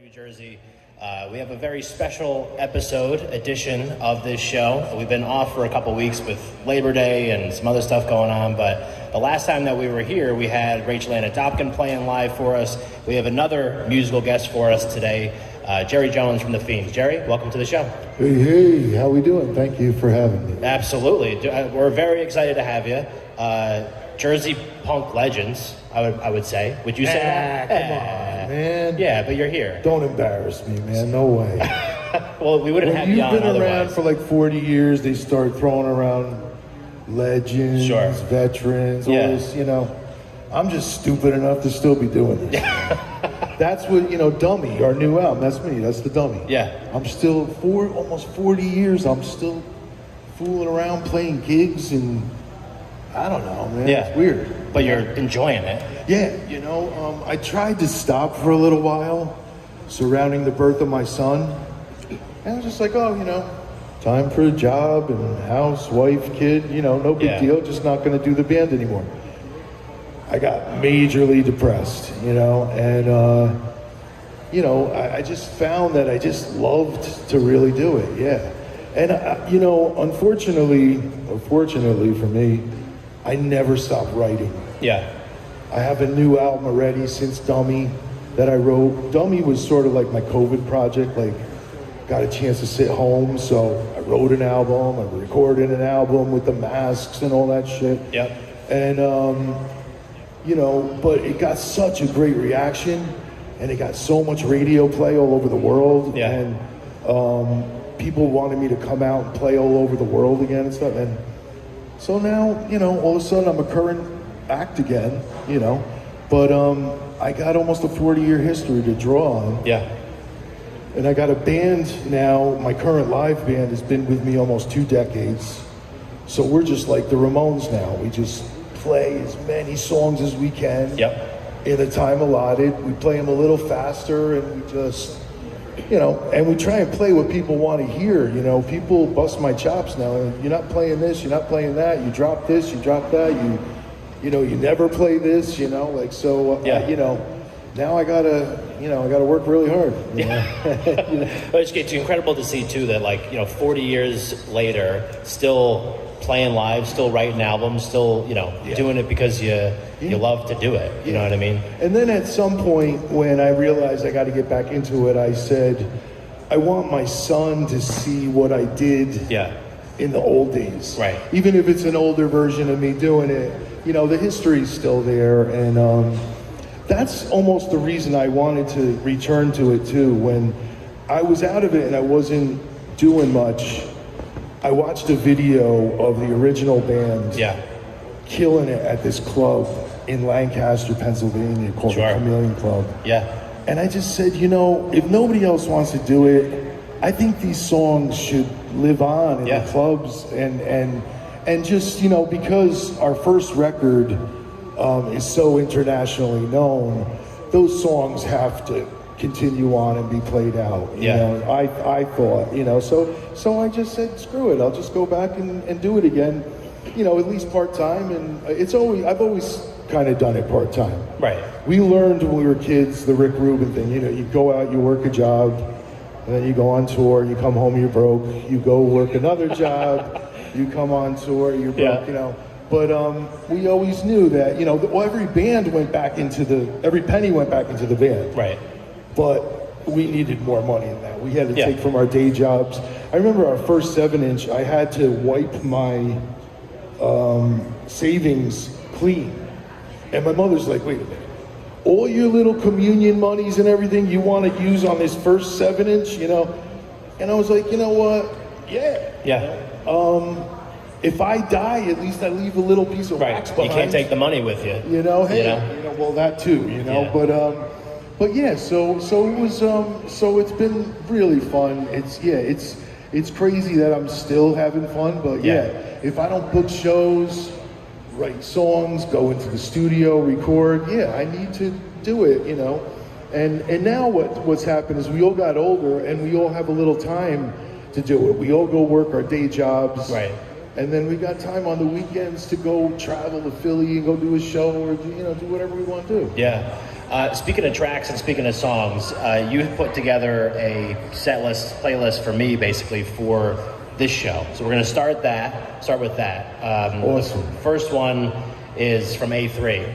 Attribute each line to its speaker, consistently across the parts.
Speaker 1: New Jersey. We have a very special episode edition of this show. We've been off for a couple weeks with Labor Day and some other stuff going on, but the last time that we were here, we had Rachel Anna Dopkin playing live for us. We have another musical guest for us today, Jerry Jones from the Fiendz. Jerry, welcome to the show.
Speaker 2: Hey, how we doing? Thank you for having me.
Speaker 1: Absolutely. We're very excited to have you. Jersey punk legends, I would say. Would you say that?
Speaker 2: Come on, man.
Speaker 1: Yeah, but you're here.
Speaker 2: Don't embarrass me, man. No way.
Speaker 1: Well, we wouldn't have you on otherwise.
Speaker 2: You've been around for like 40 years. They start throwing around legends,
Speaker 1: sure,
Speaker 2: veterans, all this, you know. I'm just stupid enough to still be doing this. That's what, you know, Dummy, our new album, that's me, that's the Dummy.
Speaker 1: Yeah.
Speaker 2: I'm still, almost 40 years, I'm still fooling around playing gigs and I don't know, man.
Speaker 1: Yeah.
Speaker 2: It's weird.
Speaker 1: But you're enjoying it.
Speaker 2: Yeah, you know, I tried to stop for a little while surrounding the birth of my son. And I was just like, oh, you know, time for a job and house, wife, kid, you know, no big deal, just not going to do the band anymore. I got majorly depressed, you know, and, you know, I just found that I just loved to really do it, yeah. And, you know, unfortunately, or fortunately for me, I never stopped writing.
Speaker 1: Yeah.
Speaker 2: I have a new album already since Dummy that I wrote. Dummy was sort of like my COVID project, like got a chance to sit home, so I wrote an album, I recorded an album with the masks and all that shit.
Speaker 1: Yep.
Speaker 2: And, you know, but it got such a great reaction and it got so much radio play all over the world.
Speaker 1: Yeah.
Speaker 2: And people wanted me to come out and play all over the world again and stuff. And so now, you know, all of a sudden I'm a current act again, you know, but I got almost a 40-year history to draw on.
Speaker 1: Yeah.
Speaker 2: And I got a band now, my current live band has been with me almost 2 decades. So we're just like the Ramones now. We just play as many songs as we can.
Speaker 1: Yep.
Speaker 2: In the time allotted. We play them a little faster and we just, you know, and we try and play what people want to hear. You know, people bust my chops now. You're not playing this, you're not playing that. You drop this, you drop that. You know, you never play this. You know, like so. You know, now I gotta work really hard. You know?
Speaker 1: You know? But it's incredible to see too that, like, you know, 40 years later, still playing live, still writing albums, still, you know, doing it because you love to do it. You know what I mean?
Speaker 2: And then at some point when I realized I got to get back into it, I said, I want my son to see what I did in the old days.
Speaker 1: Right.
Speaker 2: Even if it's an older version of me doing it, you know, the history's still there. And that's almost the reason I wanted to return to it too. When I was out of it and I wasn't doing much, I watched a video of the original band killing it at this club in Lancaster, Pennsylvania called the Chameleon Club.
Speaker 1: Yeah.
Speaker 2: And I just said, you know, if nobody else wants to do it, I think these songs should live on in the clubs and just, you know, because our first record is so internationally known, those songs have to continue on and be played out. You know, I thought, you know, so I just said, screw it, I'll just go back and do it again, you know, at least part-time. And I've always kind of done it part-time.
Speaker 1: Right.
Speaker 2: We learned when we were kids, the Rick Rubin thing, you know, you go out, you work a job, and then you go on tour, you come home, you're broke, you go work another job, you come on tour, you're broke, you know. But we always knew that, you know, every penny went back into the band.
Speaker 1: Right.
Speaker 2: But we needed more money than that. We had to take from our day jobs. I remember our first 7-inch, I had to wipe my savings clean. And my mother's like, wait a minute, all your little communion monies and everything you want to use on this first 7-inch, you know? And I was like, you know what? Yeah. If I die, at least I leave a little piece of wax behind.
Speaker 1: You can't take the money with you.
Speaker 2: You know, hey, you know, well, that too, you know, but yeah, so it was, so it's been really fun. It's crazy that I'm still having fun, but if I don't book shows, write songs, go into the studio, record, I need to do it, you know. And now what's happened is we all got older and we all have a little time to do it. We all go work our day jobs.
Speaker 1: Right.
Speaker 2: And then we got time on the weekends to go travel to Philly and go do a show or, you know, do whatever we want to do.
Speaker 1: Yeah. Speaking of tracks and speaking of songs, you put together a playlist for me, basically, for this show. So we're going to start with that.
Speaker 2: Awesome.
Speaker 1: The first one is from A3,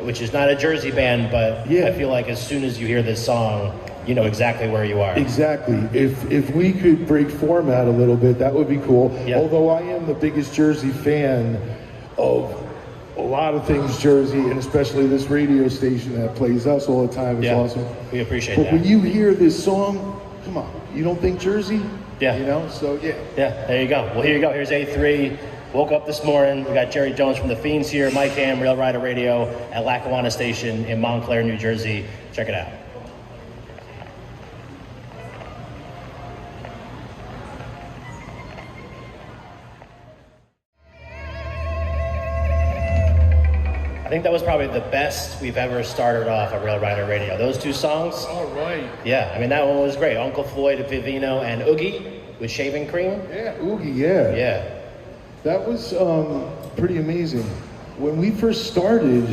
Speaker 1: which is not a Jersey band, but I feel like as soon as you hear this song, you know exactly where you are.
Speaker 2: Exactly. If we could break format a little bit, that would be cool.
Speaker 1: Yeah.
Speaker 2: Although I am the biggest Jersey fan of a lot of things Jersey, and especially this radio station that plays us all the time. It's awesome.
Speaker 1: We appreciate
Speaker 2: but
Speaker 1: that.
Speaker 2: When you hear this song, come on, you don't think Jersey?
Speaker 1: Yeah.
Speaker 2: You know, so yeah.
Speaker 1: Yeah, there you go. Well, here you go. Here's A3. Woke up this morning. We got Jerry Jones from the Fiendz here, Mike Ham, Rail Rider Radio at Lackawanna Station in Montclair, New Jersey. Check it out. I think that was probably the best we've ever started off at Rail Rider Radio. Those two songs.
Speaker 2: All right.
Speaker 1: Yeah, I mean, that one was great. Uncle Floyd, Vivino, and Oogie with Shaving Cream.
Speaker 2: Yeah, Oogie, yeah.
Speaker 1: Yeah.
Speaker 2: That was pretty amazing. When we first started,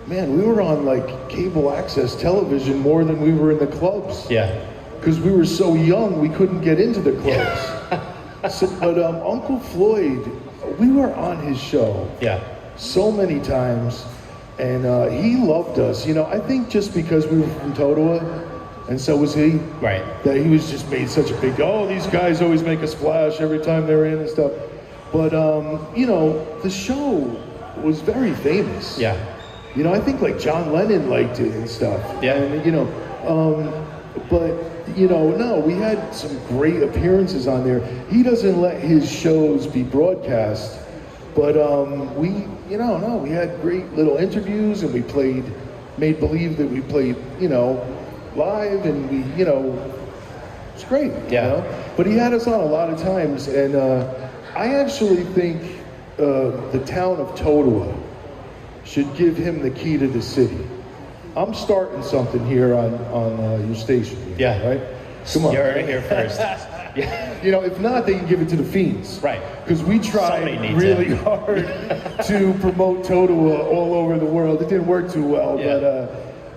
Speaker 2: man, we were on like cable access television more than we were in the clubs.
Speaker 1: Yeah.
Speaker 2: Because we were so young, we couldn't get into the clubs. But Uncle Floyd, we were on his show.
Speaker 1: Yeah.
Speaker 2: So many times, and he loved us. You know, I think just because we were from Totowa, and so was he.
Speaker 1: Right.
Speaker 2: That he was just made such a big, these guys always make a splash every time they're in and stuff. But, you know, the show was very famous.
Speaker 1: Yeah.
Speaker 2: You know, I think like John Lennon liked it and stuff.
Speaker 1: Yeah.
Speaker 2: And, you know, but, you know, no, we had some great appearances on there. He doesn't let his shows be broadcast, but we had great little interviews, and we made believe that we played, you know, live, and we, you know, it's great.
Speaker 1: Yeah.
Speaker 2: You know? But he had us on a lot of times, and I actually think the town of Totowa should give him the key to the city. I'm starting something here on your station.
Speaker 1: Yeah.
Speaker 2: Right? Come on.
Speaker 1: You heard it here first.
Speaker 2: Yeah. You know, if not, they can give it to the Fiendz.
Speaker 1: Right.
Speaker 2: Because we tried really hard to promote Totowa all over the world. It didn't work too well,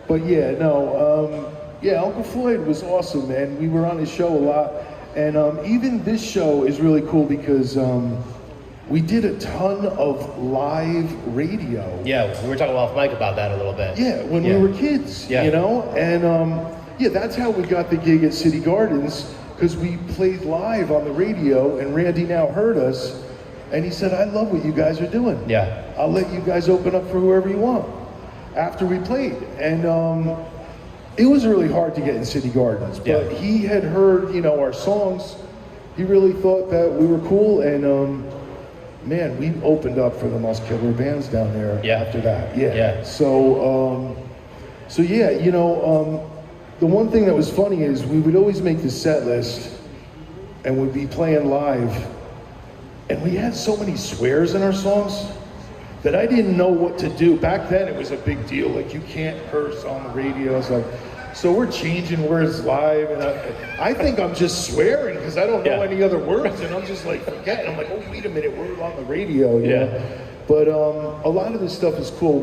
Speaker 2: but yeah, no. Uncle Floyd was awesome, man. We were on his show a lot. And even this show is really cool because we did a ton of live radio.
Speaker 1: Yeah, we were talking off mic about that a little bit.
Speaker 2: Yeah, when we were kids, you know? And that's how we got the gig at City Gardens, because we played live on the radio, and Randy now heard us, and he said, I love what you guys are doing.
Speaker 1: Yeah.
Speaker 2: I'll let you guys open up for whoever you want after we played. And it was really hard to get in City Gardens, but he had heard, you know, our songs. He really thought that we were cool, and man, we opened up for the most killer bands down there after that. Yeah. So yeah, you know, the one thing that was funny is we would always make the set list, and we'd be playing live, and we had so many swears in our songs that I didn't know what to do. Back then, it was a big deal. Like, you can't curse on the radio. It's like, so we're changing words live, and I think I'm just swearing because I don't know any other words, and I'm just like forgetting. I'm like, oh, wait a minute, we're on the radio. You know? But a lot of this stuff is cool.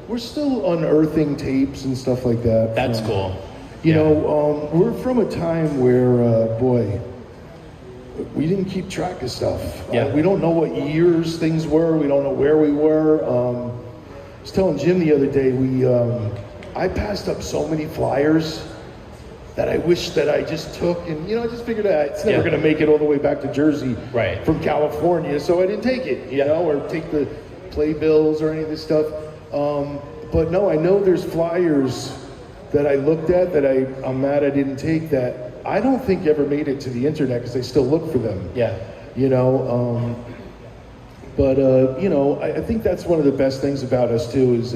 Speaker 2: We're still unearthing tapes and stuff like that.
Speaker 1: That's cool.
Speaker 2: You know, we're from a time where, boy, we didn't keep track of stuff. We don't know what years things were. We don't know where we were. I was telling Jim the other day, I passed up so many flyers that I wish that I just took, and you know, I just figured out it's never going to make it all the way back to Jersey from California, so I didn't take it, you know, or take the playbills or any of this stuff. But no, I know there's flyers that I looked at that I'm mad I didn't take that I don't think ever made it to the internet because I still look for them. Yeah. You know, you know, I think that's one of the best things about us too is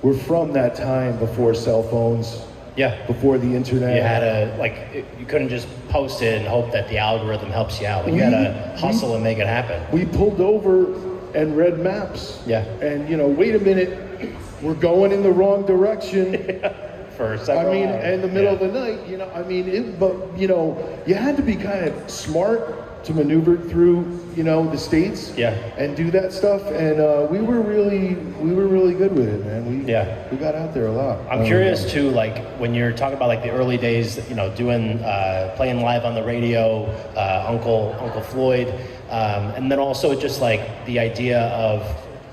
Speaker 2: we're from that time before cell phones. Yeah. Before the internet.
Speaker 1: You had to, you couldn't just post it and hope that the algorithm helps you out. Like, you had to hustle and make it happen.
Speaker 2: We pulled over and read maps. Yeah. And, you know, wait a minute, we're going in the wrong direction.
Speaker 1: For several hours.
Speaker 2: in the middle of the night, you know, but, you know, you had to be kind of smart to maneuver through, the states, and do that stuff. And we were really good with it, man. We got out there a lot.
Speaker 1: I'm curious too, like when you're talking about like the early days, doing playing live on the radio, Uncle Floyd, and then also just like the idea of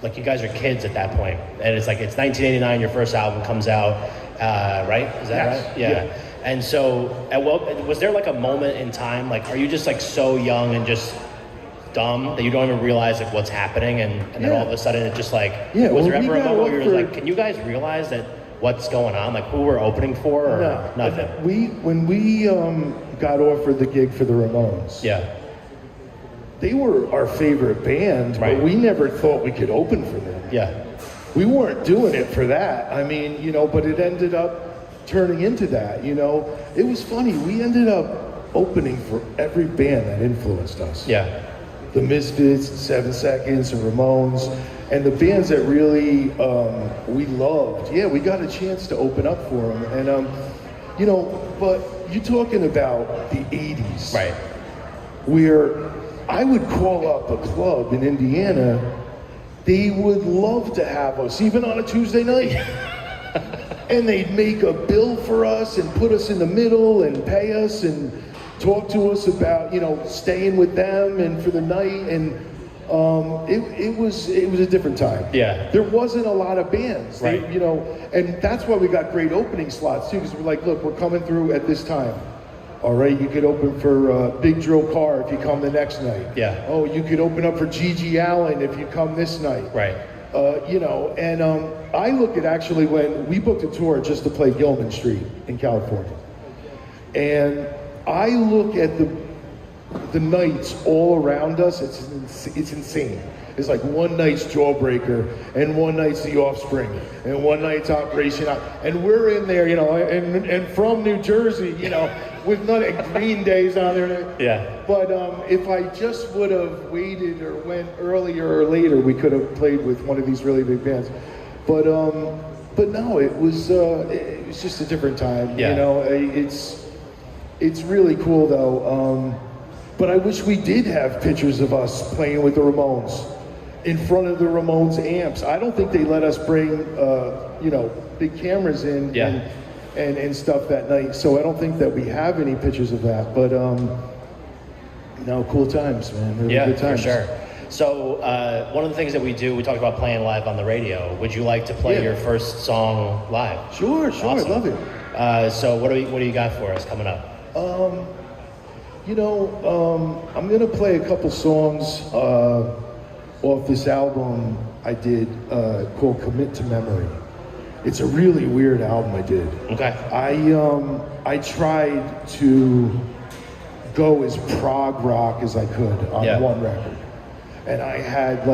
Speaker 1: like you guys are kids at that point, and it's 1989, your first album comes out, right? Is that right? Yeah. And so, was there like a moment in time, like, are you just like so young and just dumb that you don't even realize like what's happening, and then all of a sudden it's just like, was there ever a moment where you were like, can you guys realize that what's going on, like who we're opening for, or nothing?
Speaker 2: When we got offered the gig for the Ramones, they were our favorite band, but we never thought we could open for them. We weren't doing it for that. I mean, but it ended up turning into that, It was funny. We ended up opening for every band that influenced us. The Misfits, 7 Seconds, and Ramones, and the bands that really we loved. We got a chance to open up for them. And, but you're talking about the 80s. Right. Where I would call up a club in Indiana, they would love to have us, even on a Tuesday night. And they'd make a bill for us and put us in the middle and pay us and talk to us about, staying with them and for the night. And it was a different time. There wasn't a lot of bands, and that's why we got great opening slots too, because we're like, look, we're coming through at this time. All right, you could open for Big Drill Car if you come the next night. Oh, you could open up for Gigi Allin if you come this night. And I look at actually when we booked a tour just to play Gilman Street in California, and I look at the nights all around us. It's insane. It's like one night's Jawbreaker, and one night's The Offspring, and one night's Operation, and we're in there, and from New Jersey, with nothing, Green Day's on there. But if I just would have waited or went earlier or later, we could have played with one of these really big bands. But no, it was just a different time. It's really cool though. But I wish we did have pictures of us playing with the Ramones in front of the Ramones amps. I don't think they let us bring big cameras in. And stuff that night, so I don't think that we have any pictures of that. But no, cool times, man. Really good times.
Speaker 1: For sure. So one of the things that we do, we talked about playing live on the radio. Would you like to play your first song live?
Speaker 2: Sure, awesome. I love it.
Speaker 1: So what do you got for us coming up?
Speaker 2: I'm gonna play a couple songs off this album I did called "Commit to Memory." It's a really weird album I did.
Speaker 1: Okay.
Speaker 2: I tried to go as prog rock as I could on one record. And I had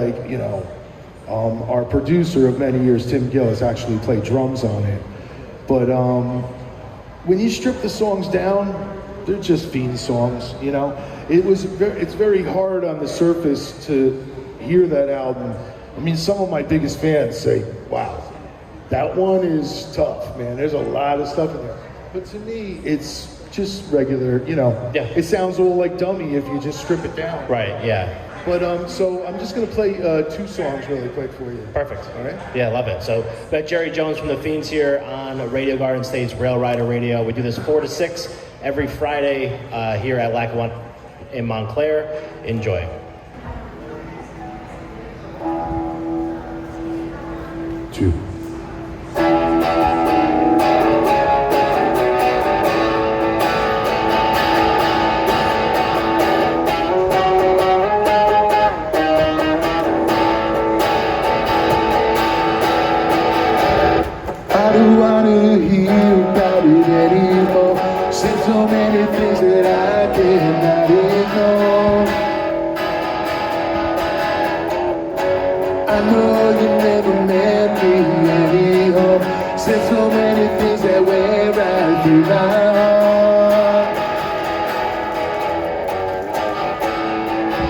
Speaker 2: our producer of many years, Tim Gillis, actually played drums on it. But when you strip the songs down, they're just Fiendz songs, It's very hard on the surface to hear that album. I mean, some of my biggest fans say, wow, that one is tough, man. There's a lot of stuff in there. But to me, it's just regular, It sounds a little like Dummy if you just strip it down. But so I'm just gonna play 2 songs really quick for you.
Speaker 1: Perfect.
Speaker 2: All right?
Speaker 1: Yeah, love it. So got Jerry Jones from the Fiendz here on Radio Garden State's Rail Rider Radio. We do this 4 to 6 every Friday here at Lackawanna in Montclair. Enjoy.
Speaker 2: Two. I don't wanna hear about it anymore. Said so many things that I cannot ignore. I know you never met me anyhow. Said so many things that wear right through my heart.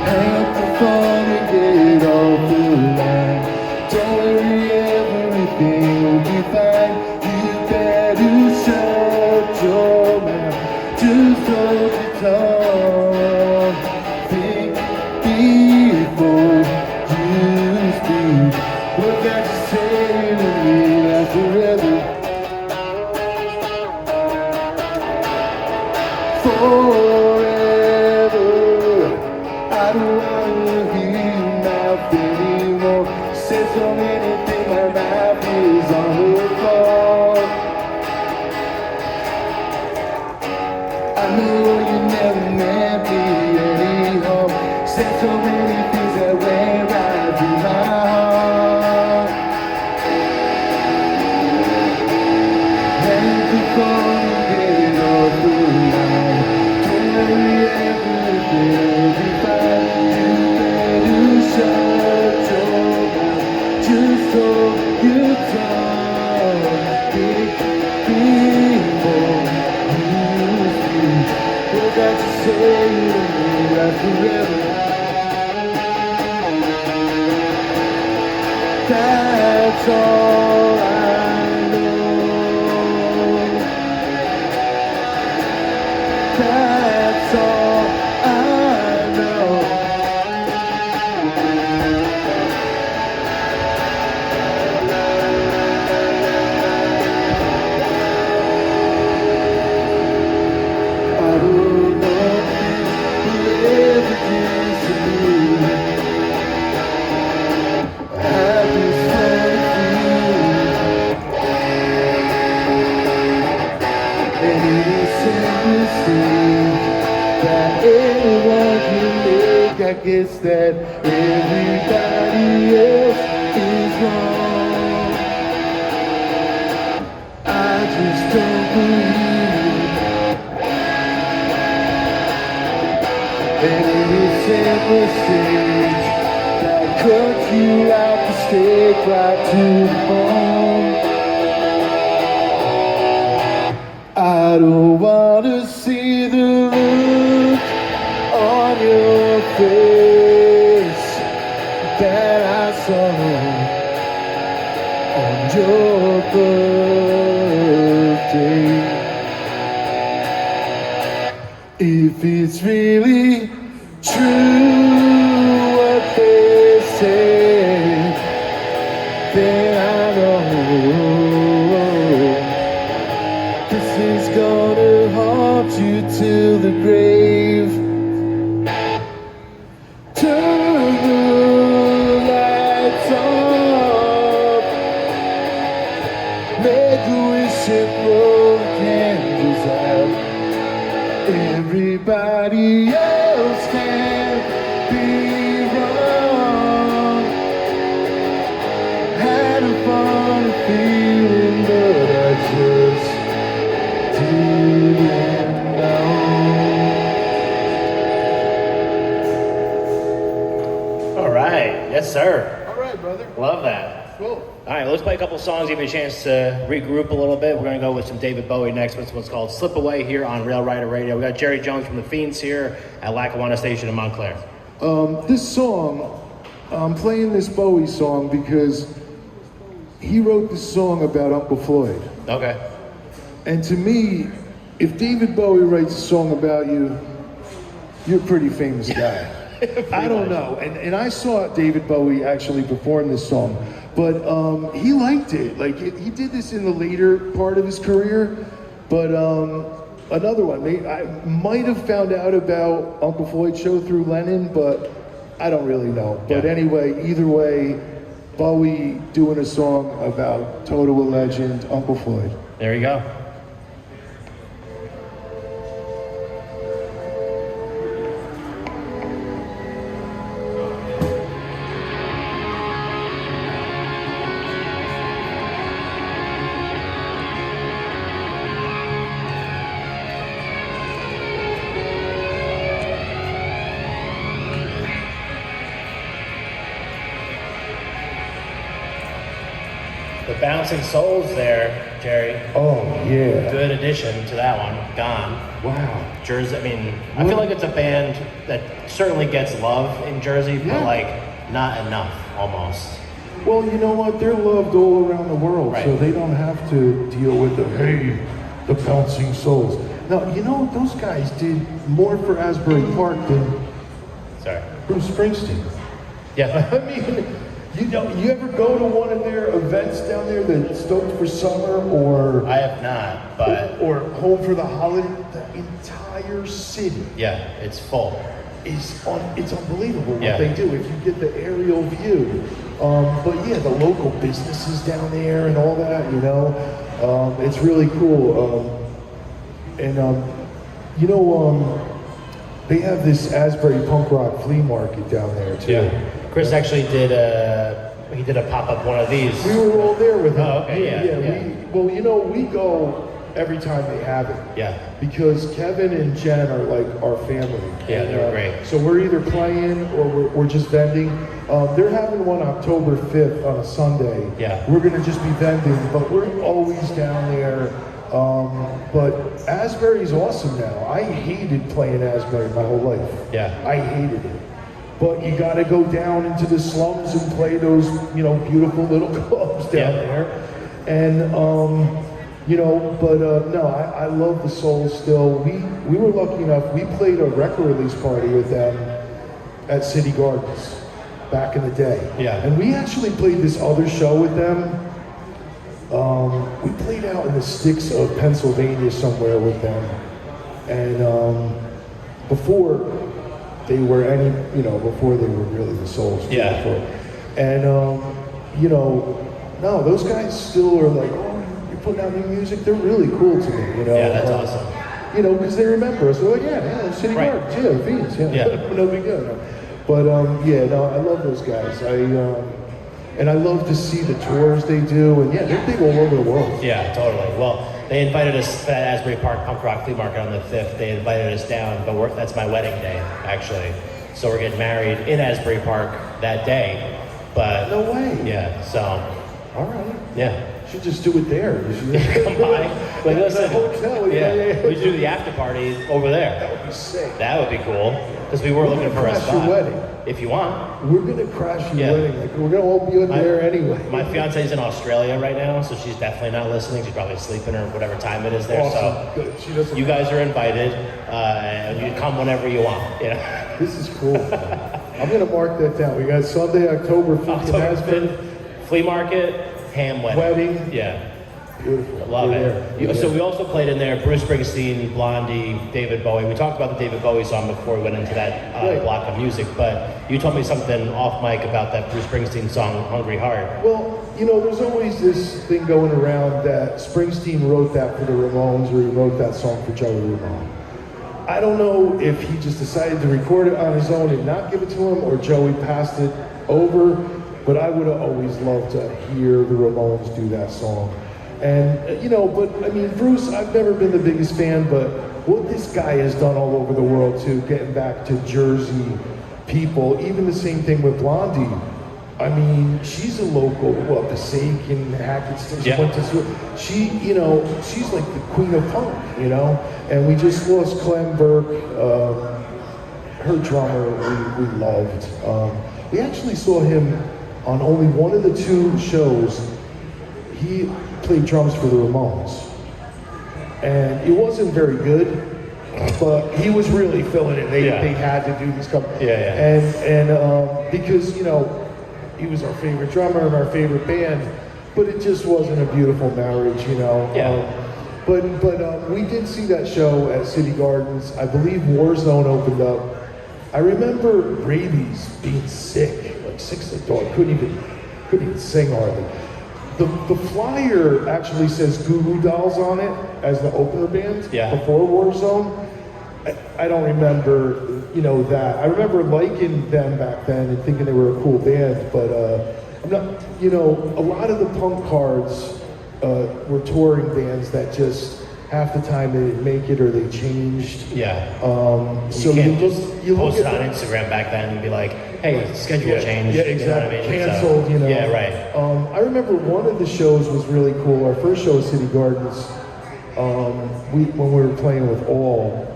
Speaker 2: Hang up the phone and get off the line. Don't worry, everything will be fine. You better shut your mouth. Just hold your tongue. forever. I don't wanna hear your mouth anymore. Said so many things, my mouth is on the floor. I know you never meant me any harm. Said so many things that went right through my heart. And before you get off the line, don't worry, everything will be fine. You better shut your mouth, just hold your tongue. Big people, you speak, what got to say to me right forever. That's all I know. That's all I know. I don't know whoever gives to me. Happy that anyone can make, I guess that everybody else is wrong. I just don't believe any mistake that cuts you out the stake right to the bone. I don't wanna see the look on your face that I saw on your birthday. If it's really true what they say, then I know this is gonna haunt you till the grave. Turn the lights off, make a wish and blow the candles out. Everybody else can be wrong. Had a fun feeling, but I just didn't know.
Speaker 1: All right. Yes, sir.
Speaker 2: All right, brother.
Speaker 1: Love that.
Speaker 2: Cool.
Speaker 1: All right, let's play a couple songs, give you a chance to regroup a little bit. We're going to go with some David Bowie next. This one's called Slip Away here on Rail Rider Radio. We got Jerry Jones from the Fiendz here at Lackawanna Station in Montclair.
Speaker 2: This song, I'm playing this Bowie song because he wrote this song about Uncle Floyd.
Speaker 1: Okay.
Speaker 2: And to me, if David Bowie writes a song about you, you're a pretty famous guy. I don't know. And I saw David Bowie actually perform this song, but he liked it. Like, he did this in the later part of his career, but another one. I might have found out about Uncle Floyd's show through Lennon, but I don't really know. But anyway, either way, Bowie doing a song about total legend, Uncle Floyd.
Speaker 1: There you go. The Bouncing Souls there, Jerry.
Speaker 2: Oh, yeah.
Speaker 1: Good addition to that one. Gone.
Speaker 2: Wow.
Speaker 1: Jersey, I mean, I feel like it's a band that certainly gets love in Jersey, but like not enough almost.
Speaker 2: Well, you know what? They're loved all around the world,
Speaker 1: Right.
Speaker 2: so they don't have to deal with the Bouncing Souls. Now, you know, those guys did more for Asbury Park than
Speaker 1: Sorry.
Speaker 2: Bruce Springsteen.
Speaker 1: Yeah.
Speaker 2: I mean, You know, you ever go to one of their events down there, the Stoked for Summer, or
Speaker 1: I have not, but
Speaker 2: or Home for the Holiday? The entire city,
Speaker 1: yeah, it's full.
Speaker 2: It's unbelievable what
Speaker 1: Yeah.
Speaker 2: they do if you get the aerial view. But yeah, the local businesses down there and all that, you know, it's really cool. You know, they have this Asbury punk rock flea market down there too.
Speaker 1: Yeah. Chris actually did a pop-up one of these.
Speaker 2: We were all there with him.
Speaker 1: Oh, okay, yeah.
Speaker 2: Well, you know, we go every time they have it.
Speaker 1: Yeah.
Speaker 2: Because Kevin and Jen are like our family.
Speaker 1: Yeah, they're great.
Speaker 2: So we're either playing or we're just vending. They're having one October 5th on a Sunday.
Speaker 1: Yeah.
Speaker 2: We're going to just be vending, but we're always down there. But Asbury's awesome now. I hated playing Asbury my whole life.
Speaker 1: Yeah.
Speaker 2: I hated it. But you got to go down into the slums and play those, you know, beautiful little clubs down there. And, you know, but no, I love the Soul still. We were lucky enough, we played a record release party with them at City Gardens back in the day.
Speaker 1: Yeah.
Speaker 2: And we actually played this other show with them. We played out in the sticks of Pennsylvania somewhere with them. And before they were before they were really the Souls.
Speaker 1: Yeah.
Speaker 2: And, you know, no, those guys still are like, oh, you're putting out new music? They're really cool to me, you know?
Speaker 1: Yeah, that's awesome.
Speaker 2: You know, because they remember us. They're like, yeah, City
Speaker 1: Right.
Speaker 2: Gardens, yeah, Fiendz, yeah. No big deal. No. But, yeah, no, I love those guys. And I love to see the tours they do, and yeah, they're big all over the world.
Speaker 1: Yeah, totally. Well, they invited us to that Asbury Park Punk Rock Flea Market on the 5th. They invited us down, but that's my wedding day, actually. So we're getting married in Asbury Park that day. But
Speaker 2: No way.
Speaker 1: yeah, so
Speaker 2: All right.
Speaker 1: yeah.
Speaker 2: You should just do it there. You should
Speaker 1: Come by. Like, listen,
Speaker 2: hotel.
Speaker 1: yeah, we should do the after party over there.
Speaker 2: That would be sick.
Speaker 1: That would be cool. Because we were looking for a
Speaker 2: crash
Speaker 1: spot.
Speaker 2: your wedding.
Speaker 1: If you want.
Speaker 2: We're gonna crash your
Speaker 1: Yeah.
Speaker 2: wedding. Like, we're gonna all be in there anyway.
Speaker 1: My fiance's in Australia right now, so she's definitely not listening. She's probably sleeping or whatever time it is there.
Speaker 2: Awesome.
Speaker 1: So
Speaker 2: Good. She doesn't.
Speaker 1: you guys are invited, and you come whenever you want. You know.
Speaker 2: This is cool. I'm gonna mark that down. We got Sunday, October 5th in
Speaker 1: October
Speaker 2: Asbury.
Speaker 1: 5th, flea market, ham wedding.
Speaker 2: Wedding.
Speaker 1: Yeah.
Speaker 2: Beautiful.
Speaker 1: Love
Speaker 2: We're
Speaker 1: it.
Speaker 2: there.
Speaker 1: So we also played in there Bruce Springsteen, Blondie, David Bowie. We talked about the David Bowie song before we went into that
Speaker 2: Right.
Speaker 1: block of music, but you told me something off mic about that Bruce Springsteen song, Hungry Heart.
Speaker 2: Well, you know, there's always this thing going around that Springsteen wrote that for the Ramones, or he wrote that song for Joey Ramone. I don't know if he just decided to record it on his own and not give it to him, or Joey passed it over, but I would have always loved to hear the Ramones do that song. And, you know, but I mean, Bruce, I've never been the biggest fan, but what this guy has done all over the world too, getting back to Jersey people, even the same thing with Blondie. I mean, she's a local, Passaic and Hackettstown. She
Speaker 1: Yeah.
Speaker 2: went to, she, you know, she's like the queen of punk, you know? And we just lost Clem Burke, her drummer we loved. We actually saw him on only one of the two shows. He played drums for the Ramones. And it wasn't very good, but he was really feeling it. They had to do this cover. And because, you know, he was our favorite drummer and our favorite band, but it just wasn't a beautiful marriage, you know. But we did see that show at City Gardens. I believe Warzone opened up. I remember Rabies being sick, like sick as a dog, couldn't even sing hardly. The flyer actually says Goo Goo Dolls on it as the opener band before Warzone. I don't remember, you know, that. I remember liking them back then and thinking they were a cool band, but I'm not, you know, a lot of the punk cards were touring bands that just half the time they didn't make it or they changed.
Speaker 1: So you post it on Instagram back then and be like, hey, schedule change.
Speaker 2: Yeah, exactly.
Speaker 1: You know what I mean?
Speaker 2: Canceled, you know.
Speaker 1: Yeah, right.
Speaker 2: I remember one of the shows was really cool. Our first show at City Gardens, when we were playing with All,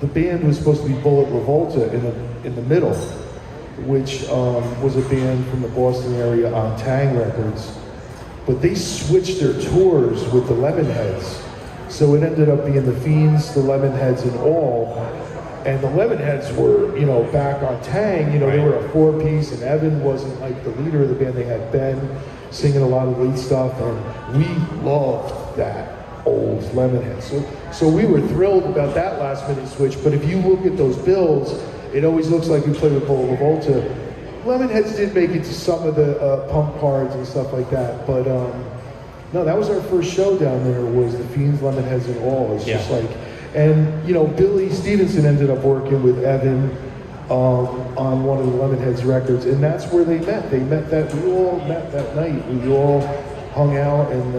Speaker 2: the band was supposed to be Bullet Lavolta in the middle, which was a band from the Boston area on Tang Records. But they switched their tours with the Lemonheads. So it ended up being the Fiendz, the Lemonheads, and All. And the Lemonheads were, you know, back on Tang. You know, they were a 4-piece, and Evan wasn't like the leader of the band. They had Ben singing a lot of lead stuff, and we loved that old Lemonheads. So we were thrilled about that last minute switch. But if you look at those bills, it always looks like we played with Lavolta. Lemonheads did make it to some of the pump cards and stuff like that, but no, that was our first show down there, was the Fiendz, Lemonheads, and all. It's just like, and you know, Billy Stevenson ended up working with Evan on one of the Lemonheads records, and that's where they met. We all met that night. We all hung out, and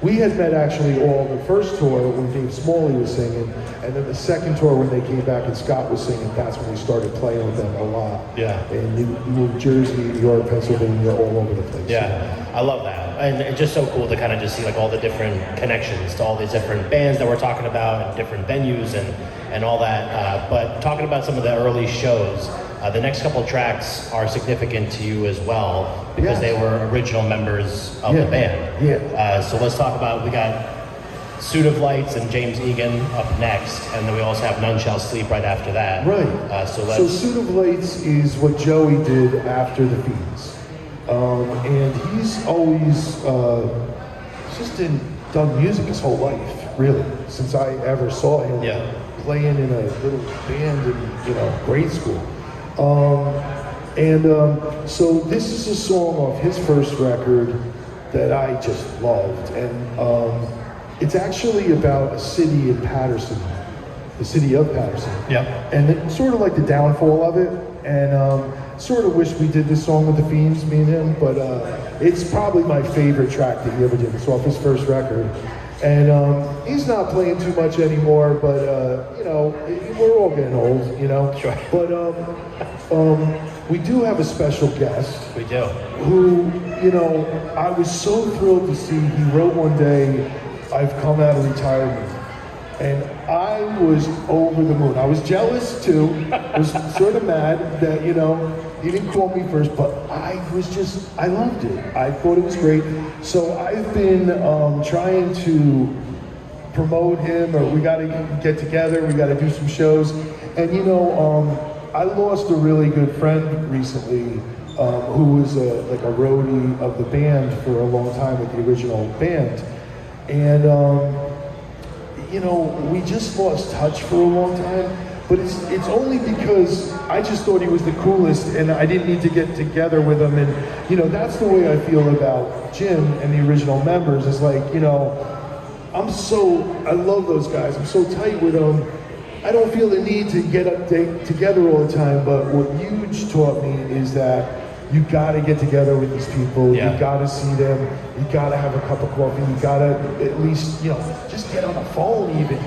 Speaker 2: we had met actually all the first tour when Dave Smalley was singing, and then the second tour when they came back and Scott was singing. That's when we started playing with them a lot.
Speaker 1: Yeah.
Speaker 2: In New Jersey, New York, Pennsylvania, all over the place.
Speaker 1: Yeah, I love that. And it's just so cool to kind of just see like all the different connections to all these different bands that we're talking about and different venues and all that. But talking about some of the early shows, the next couple tracks are significant to you as well because they were original members of the band.
Speaker 2: Yeah.
Speaker 1: So let's talk about, we got Suit of Lights and James Egan up next, and then we also have None Shall Sleep right after that.
Speaker 2: Right.
Speaker 1: So
Speaker 2: Suit of Lights is what Joey did after the Fiendz. And he's always just done music his whole life, really, since I ever saw him playing in a little band in, you know, grade school. So this is a song off his first record that I just loved, and it's actually about a city in Patterson, the city of Patterson. And it's sort of like the downfall of it, and sort of wish we did this song with the Fiendz, me and him, but it's probably my favorite track that he ever did. It's off his first record. And he's not playing too much anymore, but you know, we're all getting old, you know.
Speaker 1: Sure.
Speaker 2: But we do have a special guest.
Speaker 1: We do.
Speaker 2: Who, you know, I was so thrilled to see. He wrote one day, "I've come out of retirement," and I was over the moon. I was jealous too. I was sort of mad that, you know, he didn't call me first, but I loved it. I thought it was great. So I've been trying to promote him, or we got to get together, we got to do some shows. And you know, I lost a really good friend recently who was like a roadie of the band for a long time with the original band. And you know, we just lost touch for a long time. But it's only because I just thought he was the coolest, and I didn't need to get together with him. And you know, that's the way I feel about Jim and the original members. It's like, you know, I love those guys. I'm so tight with them. I don't feel the need to get up together all the time. But what Huge taught me is that you gotta get together with these people. You gotta see them. You gotta have a cup of coffee. You gotta at least, you know, just get on the phone even.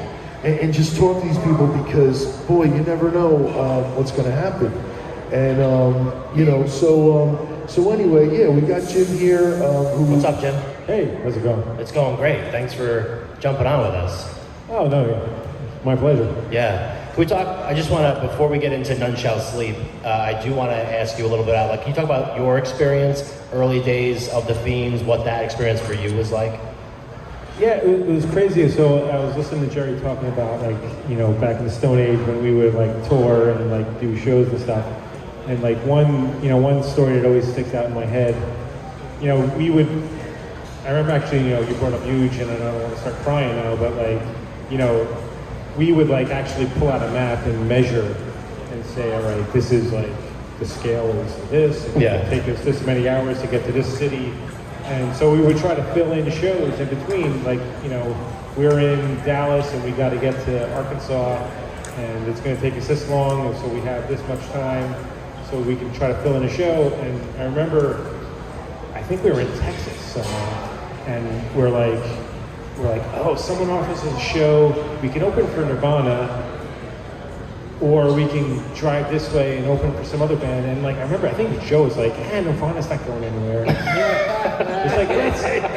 Speaker 2: And just talk to these people, because boy, you never know what's going to happen. And you know, so anyway, yeah, we got Jim here.
Speaker 1: What's up, Jim?
Speaker 3: Hey, how's it going?
Speaker 1: It's going great. Thanks for jumping on with us.
Speaker 3: Oh no, yeah. My pleasure.
Speaker 1: Yeah. Can we talk? I just want to, before we get into None Shall Sleep, I do want to ask you a little bit out. Like, can you talk about your experience, early days of the Fiendz, what that experience for you was like?
Speaker 3: Yeah, it was crazy. So I was listening to Jerry talking about, like, you know, back in the Stone Age when we would like tour and like do shows and stuff. And like one story that always sticks out in my head. You know, I remember actually, you know, you brought up Huge, and I don't want to start crying now, but like, you know, we would like actually pull out a map and measure and say, all right, this is like the scale is this. And it take us this many hours to get to this city. And so we would try to fill in shows in between, like, you know, we're in Dallas and we got to get to Arkansas, and it's going to take us this long, and so we have this much time, so we can try to fill in a show. And I remember, I think we were in Texas somewhere, and we're like, oh, someone offers us a show, we can open for Nirvana, or we can drive this way and open for some other band. And like, I remember, I think Joe was like, Nirvana's not going anywhere. It's like,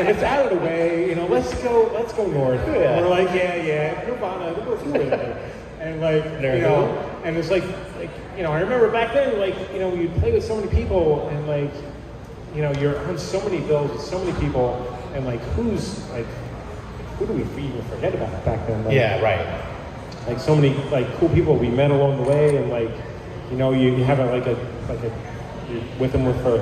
Speaker 3: it's out of the way, you know, let's go north. Yeah. And we're like, yeah, Nirvana, we'll go through it. And like, you know, and it's like, you know, I remember back then, like, you know, you'd play with so many people, and like, you know, you're on so many bills with so many people, and like, who do we even forget about back then? Like,
Speaker 1: yeah, right.
Speaker 3: like so many like cool people we met along the way, and like, you know, you have you're with them for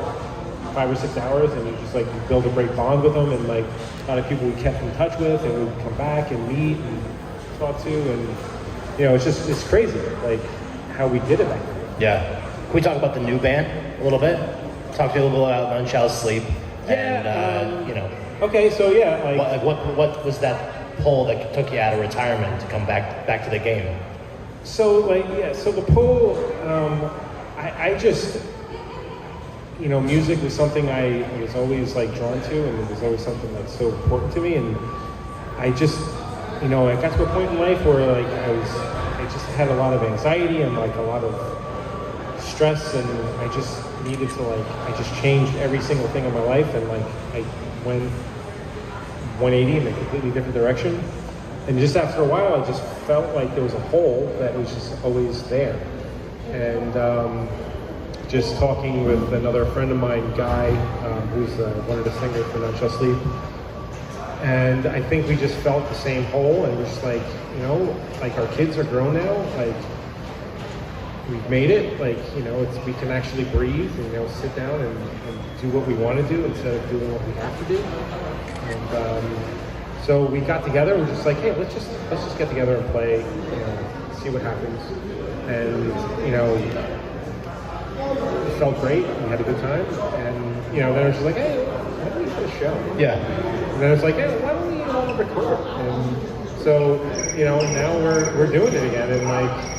Speaker 3: 5 or 6 hours, and you just like you build a great bond with them, and like a lot of people we kept in touch with, and we'd come back and meet and talk to, and you know, it's crazy like how we did it back then.
Speaker 1: Yeah. Can we talk about the new band a little bit? Talk to you a little bit about None Shall Sleep. And, you know.
Speaker 3: Okay, so yeah, like
Speaker 1: what was that pull that took you out of retirement to come back to the game?
Speaker 3: So the pull, I just, you know, music was something I was always like drawn to, and it was always something that's so important to me, and I just, you know, I got to a point in life where like I just had a lot of anxiety and like a lot of stress, and I just needed to like, I just changed every single thing in my life, and like I went 180 in a completely different direction. And just after a while, I just felt like there was a hole that was just always there. And just talking with another friend of mine, Guy, who's one of the singers for None Shall Sleep. And I think we just felt the same hole, and we're just like, you know, like our kids are grown now, like we've made it, like, you know, we can actually breathe and, you know, sit down and do what we want to do instead of doing what we have to do. And so we got together, and we're just like, hey, let's just get together and play, you know, see what happens. And, you know, it felt great, we had a good time, and, you know, then it was just like, hey, why don't we put a show?
Speaker 1: Yeah.
Speaker 3: And then it's like, hey, why don't we record? And so, you know, now we're doing it again, and like,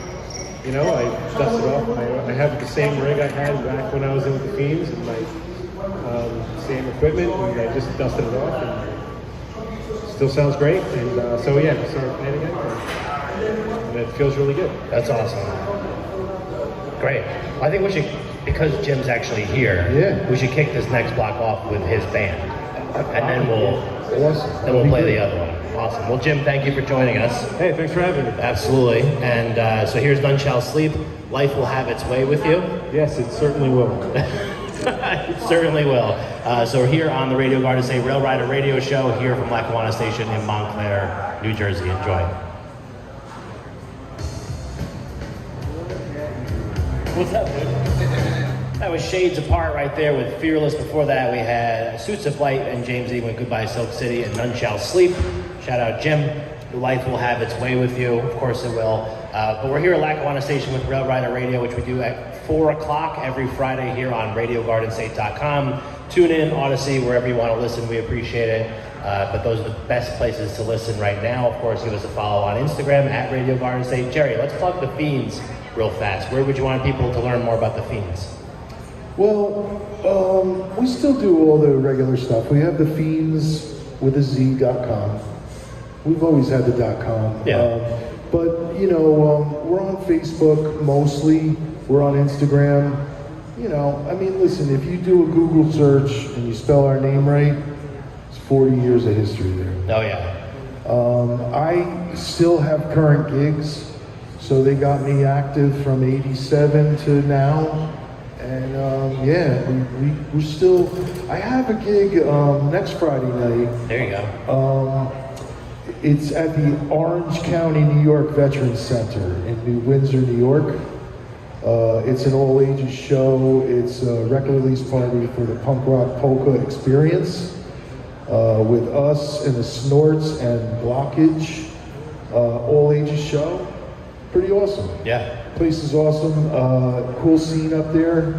Speaker 3: you know, I dusted off. I have the same rig I had back when I was in with the Fiendz, and like same equipment, and I just dusted it off, and it still sounds great. And so yeah, we started playing again, and it feels really good.
Speaker 1: That's awesome. Great. I think we should, because Jim's actually here, we should kick this next block off with his band, and then we'll play the other one. Awesome. Well, Jim, thank you for joining us.
Speaker 3: Hey, thanks for having me.
Speaker 1: Absolutely. And so here's None Shall Sleep. Life will have its way with you.
Speaker 3: Yes, it certainly will.
Speaker 1: It certainly will. So we're here on the Radio Garden State Rail Rider Radio Show here from Lackawanna Station in Montclair, New Jersey. Enjoy. What's up, dude? That was Shades Apart right there with Fearless. Before that, we had Suits of Light and James E. with Goodbye Silk City and None Shall Sleep. Shout out Jim. Life will have its way with you. Of course it will. But we're here at Lackawanna Station with Rail Rider Radio, which we do at 4 o'clock every Friday here on RadioGardenState.com. Tune in, Odyssey, wherever you want to listen. We appreciate it. But those are the best places to listen right now. Of course, give us a follow on Instagram at Radio Garden State. Jerry, let's plug the Fiendz real fast. Where would you want people to learn more about the Fiendz?
Speaker 2: Well, we still do all the regular stuff. We have the Fiendz with a Z.com. We've always had the .com.
Speaker 1: Yeah.
Speaker 2: But, you know, we're on Facebook mostly. We're on Instagram. You know, I mean, listen, if you do a Google search and you spell our name right, it's 40 years of history there.
Speaker 1: Oh, yeah.
Speaker 2: I still have current gigs, so they got me active from 87 to now. And yeah, we're still, I have a gig next Friday night.
Speaker 1: There you go.
Speaker 2: It's at the Orange County, New York Veterans Center in New Windsor, New York. It's an all ages show. It's a record release party for the punk rock polka experience with us and the Snorts and Blockage. All ages show. Pretty awesome.
Speaker 1: Yeah.
Speaker 2: Place is awesome. Cool scene up there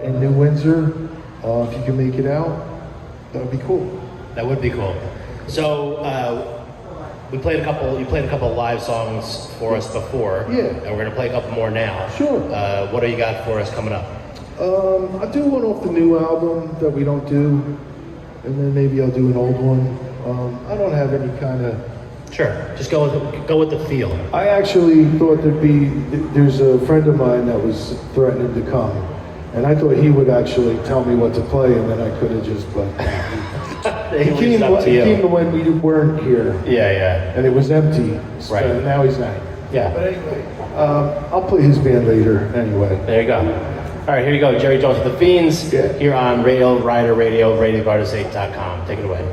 Speaker 2: in New Windsor. If you can make it out, that would be cool.
Speaker 1: That would be cool. So you played a couple live songs for us before.
Speaker 2: Yeah.
Speaker 1: And we're gonna play a couple more now.
Speaker 2: Sure.
Speaker 1: What do you got for us coming up?
Speaker 2: I'll do one off the new album that we don't do, and then maybe I'll do an old one. I don't have any kind of.
Speaker 1: Sure. Just go with the feel.
Speaker 2: I actually thought there's a friend of mine that was threatening to come, and I thought he would actually tell me what to play, and then I could have just, but he came when we weren't here.
Speaker 1: Yeah, yeah.
Speaker 2: And it was empty. So
Speaker 1: right.
Speaker 2: Now he's not.
Speaker 1: Yeah.
Speaker 2: But anyway, I'll play his band later anyway.
Speaker 1: There you go. All right, here you go. Jerry Jones with the Fiendz here on Rail Rider Radio, RadioGardenState.com. Take it away.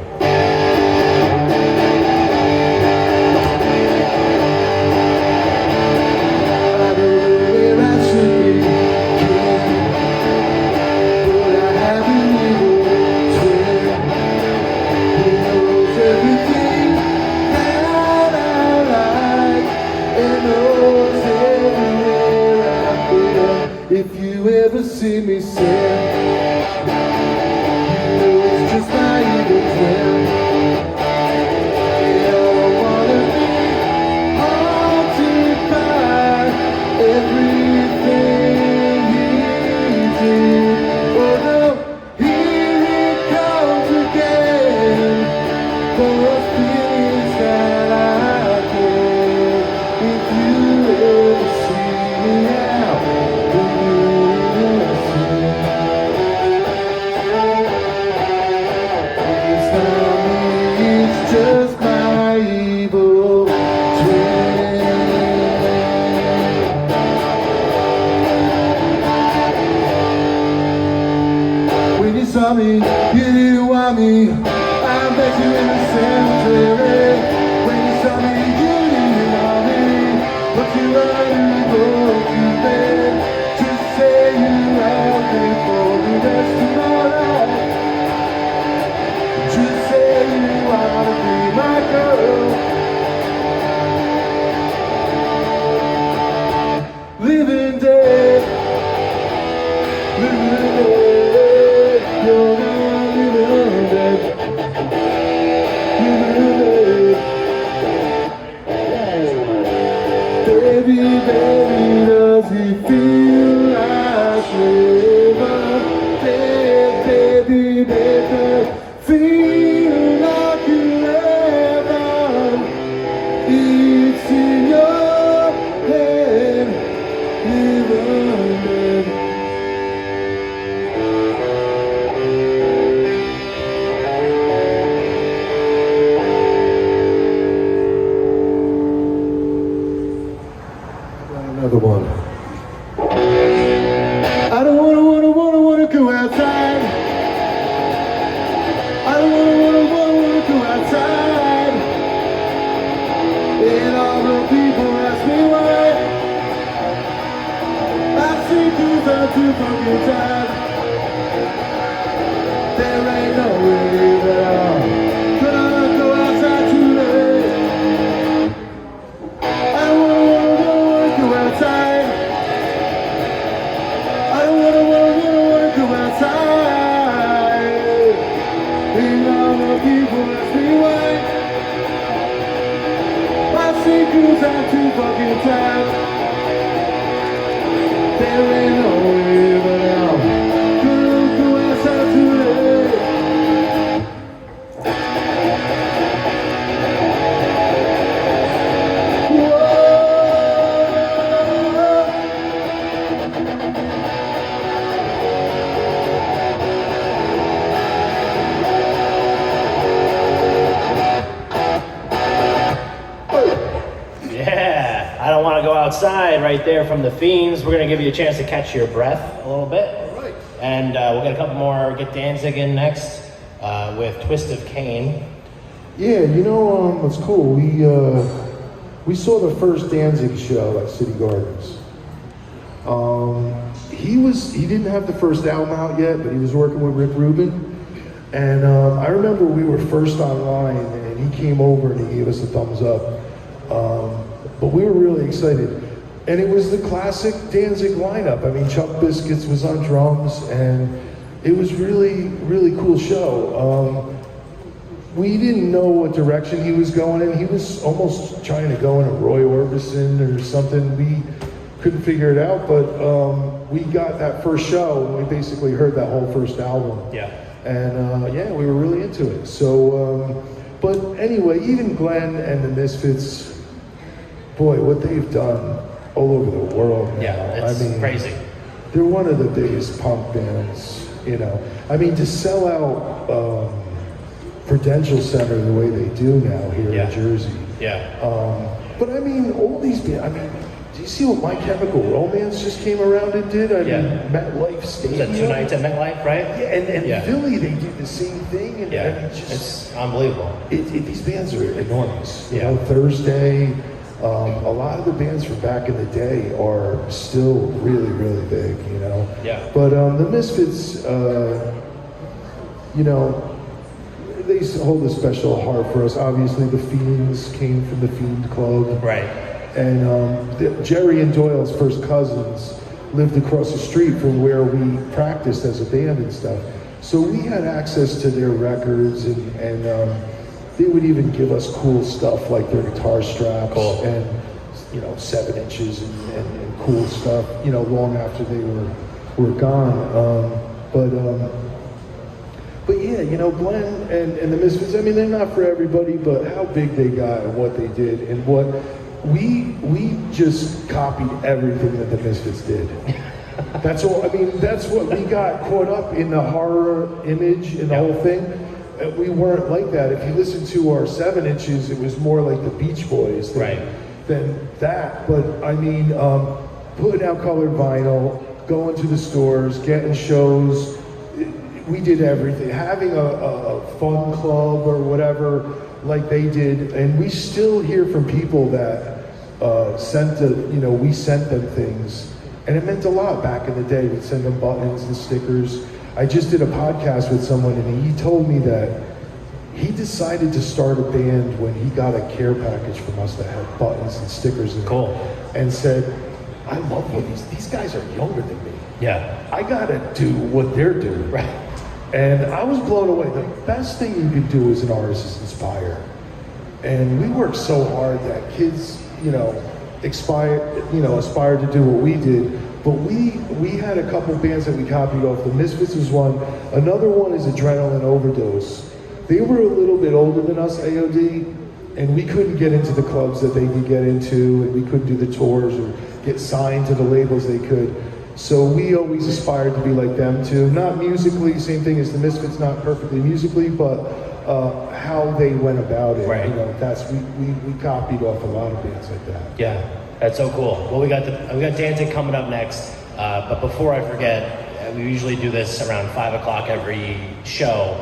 Speaker 2: If you ever see me sing, you know it's just my evil twin. Yeah, I wanna be haunted by everything he did. Oh no, here it comes again. Those feelings that I get. If you ever see me now, then you will see. It's not me, it's just my evil twin. When you saw me, you didn't want me. I met you in the cemetery. When you saw me, you didn't want me. But you had to go to bed. Just say you have me for the rest of my life. Just say you wanna be my girl. Living dead. Living dead. You're not living dead. Baby, baby, does it feel like living? Baby, baby, feel like you ever. It's in your head, living dead. Another one. I don't wanna go outside. I don't wanna go outside. And all the people ask me why. I see things I'm too fucking tired. There ain't no way that I'm gonna go outside today. I don't wanna go outside. I don't wanna go outside. And all the people ask me why. I see cause I'm too fucking tired. There ain't no way but I'm gonna go outside today.
Speaker 1: Yeah, I don't want to go outside right there from the Fiendz. We're going to give you a chance to catch your breath a little bit.
Speaker 2: All right.
Speaker 1: And we'll get a couple more, get Danzig in next with Twist of Cain.
Speaker 2: Yeah, you know what's cool? We saw the first Danzig show at City Gardens. He didn't have the first album out yet, but he was working with Rick Rubin. And I remember we were first online, and he came over and he gave us a thumbs up. But we were really excited. And it was the classic Danzig lineup. I mean, Chuck Biscuits was on drums, and it was really, really cool show. We didn't know what direction he was going in. He was almost trying to go in a Roy Orbison or something. We couldn't figure it out, but we got that first show, and we basically heard that whole first album.
Speaker 1: Yeah.
Speaker 2: And yeah, we were really into it. So, but anyway, even Glenn and the Misfits, boy, what they've done all over the world now.
Speaker 1: Yeah, it's crazy.
Speaker 2: They're one of the biggest punk bands, you know. I mean, to sell out Prudential Center the way they do now here in Jersey.
Speaker 1: Yeah.
Speaker 2: But I mean, all these bands, I mean, do you see what My Chemical Romance just came around and did? I mean, MetLife Stadium.
Speaker 1: Was that 2 nights at MetLife, right?
Speaker 2: Yeah, and Philly, they did the same thing. And,
Speaker 1: Yeah,
Speaker 2: I mean, just,
Speaker 1: it's unbelievable.
Speaker 2: these bands are enormous. You
Speaker 1: Yeah.
Speaker 2: know, Thursday, a lot of the bands from back in the day are still really, really big, you know?
Speaker 1: Yeah.
Speaker 2: But the Misfits, you know, they hold a special heart for us. Obviously, the Fiendz came from the Fiend Club.
Speaker 1: Right.
Speaker 2: And Jerry and Doyle's first cousins lived across the street from where we practiced as a band and stuff. So we had access to their records, and they would even give us cool stuff like their guitar straps and 7 inches and cool stuff. Long after they were gone. But yeah, Glenn and the Misfits. I mean, they're not for everybody, but how big they got and what they did and what we just copied everything that the Misfits did. That's all. I mean, that's what we got caught up in, the horror image and the whole thing. We weren't like that. If you listen to our 7 inches, it was more like the Beach Boys than that. But I mean, putting out colored vinyl, going to the stores, getting shows. We did everything. Having a fun club or whatever, like they did, and we still hear from people that we sent them things, and it meant a lot back in the day. We'd send them buttons and stickers. I just did a podcast with someone, and he told me that he decided to start a band when he got a care package from us that had buttons and stickers in it. And said, I love what these guys are younger than me.
Speaker 1: Yeah.
Speaker 2: I gotta do what they're doing.
Speaker 1: Right.
Speaker 2: And I was blown away. The best thing you could do as an artist is inspire. And we worked so hard that kids, aspire to do what we did. But we had a couple bands that we copied off. The Misfits was one. Another one is Adrenalin Overdose. They were a little bit older than us, AOD, and we couldn't get into the clubs that they could get into, and we couldn't do the tours or get signed to the labels they could. So we always aspired to be like them too. Not musically, same thing as the Misfits, not perfectly musically, but how they went about it.
Speaker 1: Right.
Speaker 2: We copied off a lot of bands like that.
Speaker 1: Yeah, that's so cool. Well, we got Danzig coming up next, but before I forget, we usually do this around 5 o'clock every show.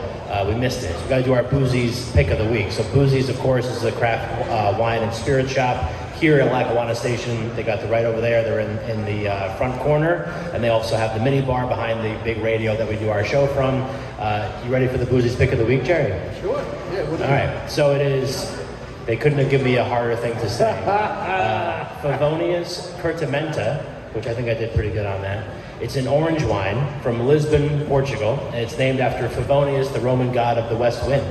Speaker 1: We missed it. So we got to do our Boozies pick of the week. So Boozies, of course, is a craft wine and spirit shop here at Lackawanna Station. They got the right over there. They're in the front corner, and they also have the mini bar behind the big radio that we do our show from. You ready for the Boozies pick of the week, Jerry?
Speaker 2: Sure. Yeah.
Speaker 1: All right. So it is. They couldn't have given me a harder thing to say. Favonius Curtimenta, which I think I did pretty good on that. It's an orange wine from Lisbon, Portugal, and it's named after Favonius, the Roman god of the west wind.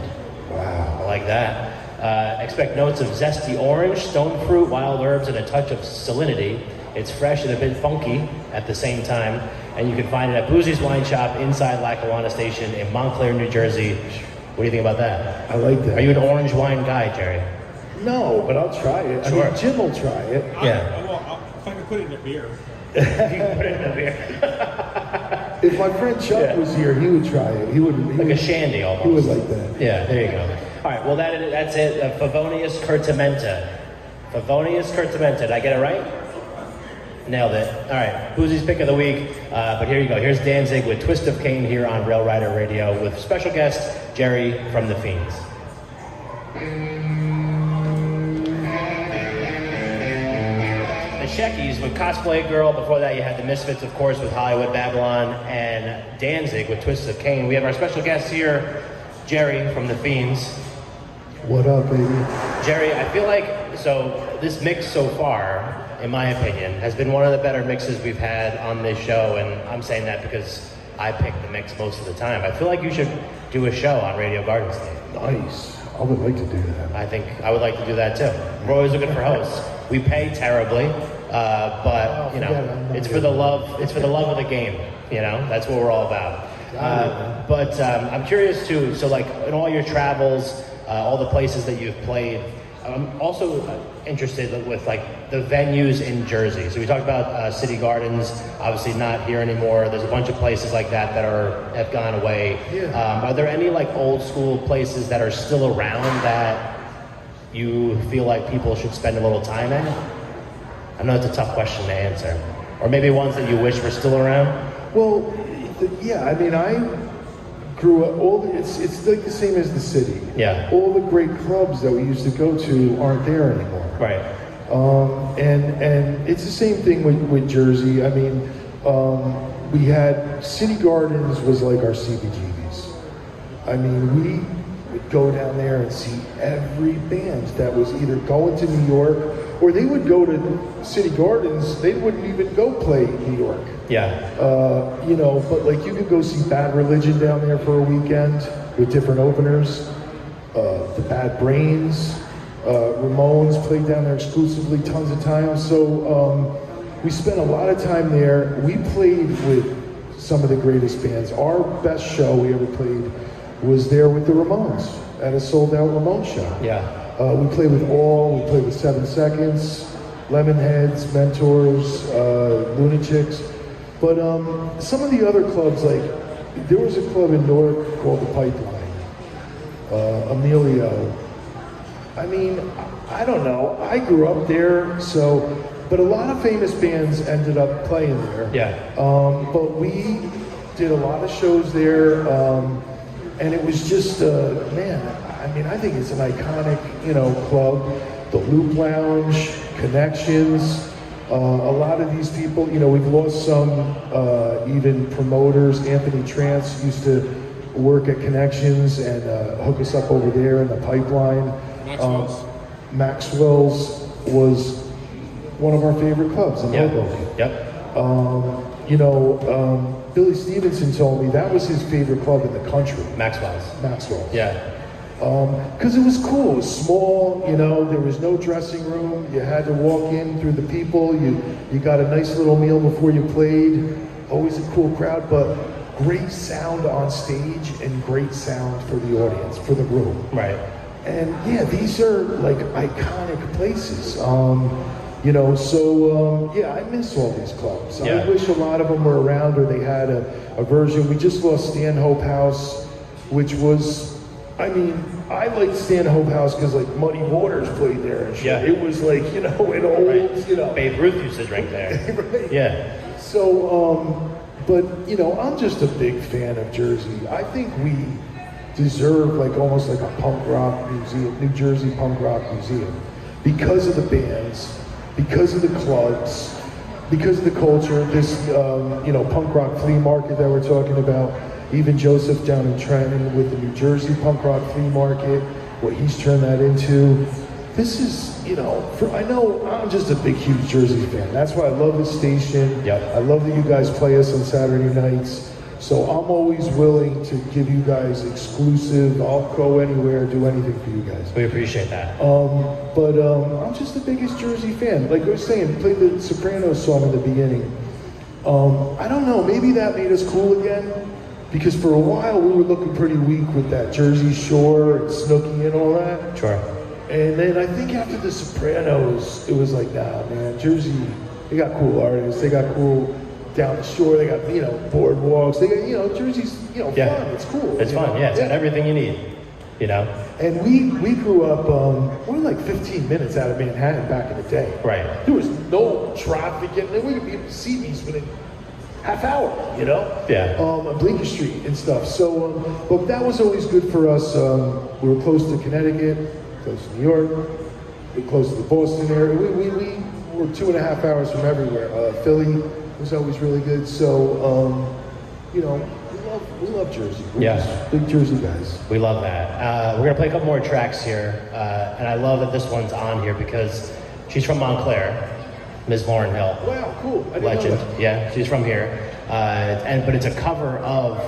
Speaker 2: Wow.
Speaker 1: I like that. Expect notes of zesty orange, stone fruit, wild herbs, and a touch of salinity. It's fresh and a bit funky at the same time, and you can find it at Boozies Wine Shop inside Lackawanna Station in Montclair, New Jersey. What do you think about that?
Speaker 2: I like that.
Speaker 1: Are you an orange wine guy, Jerry?
Speaker 2: No, but I'll try it.
Speaker 1: Sure.
Speaker 2: I mean, Jim will try it.
Speaker 1: Yeah.
Speaker 4: If I could put it in a beer.
Speaker 1: You can put it in a beer.
Speaker 2: If my friend Chuck was here, he would try it. He would
Speaker 1: Like a shandy almost.
Speaker 2: He would like that.
Speaker 1: Yeah, there you go. All right, well that's it. Favonius Curtimenta. Favonius Curtimenta. Did I get it right? Nailed it. All right, Boozies pick of the week. But here you go. Here's Danzig with Twist of Cain here on Rail Rider Radio with special guest Jerry from the Fiendz. The Sheckies with Cosplay Girl. Before that, you had the Misfits, of course, with Hollywood Babylon, and Danzig with Twists of Cain. We have our special guest here, Jerry from the Fiendz.
Speaker 2: What up, baby?
Speaker 1: Jerry, I feel like, this mix so far, in my opinion, has been one of the better mixes we've had on this show, and I'm saying that because I pick the mix most of the time. I feel like you should do a show on Radio Garden State.
Speaker 2: Nice. I would like to do that.
Speaker 1: I think I would like to do that too. We're always looking for hosts. We pay terribly, but it's for the love. It's for the love of the game. That's what we're all about. But I'm curious too. So, like in all your travels, all the places that you've played, I'm also interested with like the venues in Jersey. So we talked about City Gardens, obviously not here anymore. There's a bunch of places like that that have gone away.
Speaker 2: Yeah.
Speaker 1: Are there any like old school places that are still around that you feel like people should spend a little time in? I know it's a tough question to answer. Or maybe ones that you wish were still around?
Speaker 2: Well, yeah. I mean, I grew up. It's like the same as the city.
Speaker 1: Yeah.
Speaker 2: All the great clubs that we used to go to aren't there anymore.
Speaker 1: Right.
Speaker 2: And it's the same thing with Jersey. I mean, we had City Gardens was like our CBGBs. I mean, go down there and see every band that was either going to New York, or they would go to City Gardens. They wouldn't even go play New York.
Speaker 1: Yeah.
Speaker 2: You know, but like you could go see Bad Religion down there for a weekend with different openers. The Bad Brains, Ramones played down there exclusively tons of times. So we spent a lot of time there. We played with some of the greatest bands. Our best show we ever played was there with the Ramones at a sold-out Ramones show.
Speaker 1: Yeah.
Speaker 2: We played with we played with 7 Seconds, Lemonheads, Mentors, Lunatics. But some of the other clubs, like there was a club in Newark called the Pipeline, Emilio. I mean, I don't know. I grew up there, but a lot of famous bands ended up playing there.
Speaker 1: Yeah.
Speaker 2: But we did a lot of shows there, and it was just, man, I mean, I think it's an iconic, you know, club. The Loop Lounge, Connections, a lot of these people, you know, we've lost some even promoters. Anthony Trance used to work at Connections and hook us up over there in the Pipeline. Maxwell's was one of our favorite clubs in Hoboken.
Speaker 1: Yep.
Speaker 2: You know, Billy Stevenson told me that was his favorite club in the country. Maxwell's.
Speaker 1: Yeah.
Speaker 2: Because it was cool. It was small, you know, there was no dressing room. You had to walk in through the people. You got a nice little meal before you played. Always a cool crowd, but great sound on stage and great sound for the audience, for the room.
Speaker 1: Right.
Speaker 2: And yeah, these are like iconic places. You know, so yeah, I miss all these clubs.
Speaker 1: Yeah.
Speaker 2: I wish a lot of them were around, or they had a version. We just lost Stanhope House, which was, I mean, I liked Stanhope House because like Muddy Waters played there and shit.
Speaker 1: Yeah.
Speaker 2: It was like, you know, an old, you know.
Speaker 1: Babe Ruth used to drink there.
Speaker 2: Right.
Speaker 1: Yeah.
Speaker 2: So, but you know, I'm just a big fan of Jersey. I think we deserve like almost like a punk rock museum, New Jersey punk rock museum, because of the bands, because of the clubs, because of the culture. This, you know, punk rock flea market that we're talking about. Even Joseph down in Trenton with the New Jersey punk rock flea market, what he's turned that into. This is, you know, I know I'm just a big, huge Jersey fan. That's why I love this station.
Speaker 1: Yep.
Speaker 2: I love that you guys play us on Saturday nights. So I'm always willing to give you guys exclusive. I'll go anywhere, do anything for you guys.
Speaker 1: We appreciate that.
Speaker 2: But I'm just the biggest Jersey fan. Like I was saying, played the Sopranos song in the beginning. I don't know, maybe that made us cool again. Because for a while we were looking pretty weak with that Jersey Shore and Snooki and all that.
Speaker 1: Sure.
Speaker 2: And then I think after the Sopranos, it was like, nah, man, Jersey, they got cool artists. They got cool down the shore. They got, you know, boardwalks. They got, you know, Jersey's, you know, fun. It's cool.
Speaker 1: It's fun, yeah. It's got everything you need, you know?
Speaker 2: And we grew up, we're like 15 minutes out of Manhattan back in the day.
Speaker 1: Right.
Speaker 2: There was no traffic. And then we could be able to see these within half hour, you know?
Speaker 1: Yeah.
Speaker 2: On Bleecker Street and stuff. So, but that was always good for us. We were close to Connecticut, close to New York, we were close to the Boston area. We were 2.5 hours from everywhere. Philly was always really good. So, you know, we love Jersey. We're just big Jersey guys.
Speaker 1: We love that. We're gonna play a couple more tracks here, and I love that this one's on here because she's from Montclair. Ms. Lauryn Hill.
Speaker 2: Wow, cool. I didn't
Speaker 1: Legend.
Speaker 2: know that.
Speaker 1: Yeah, she's from here. But it's a cover of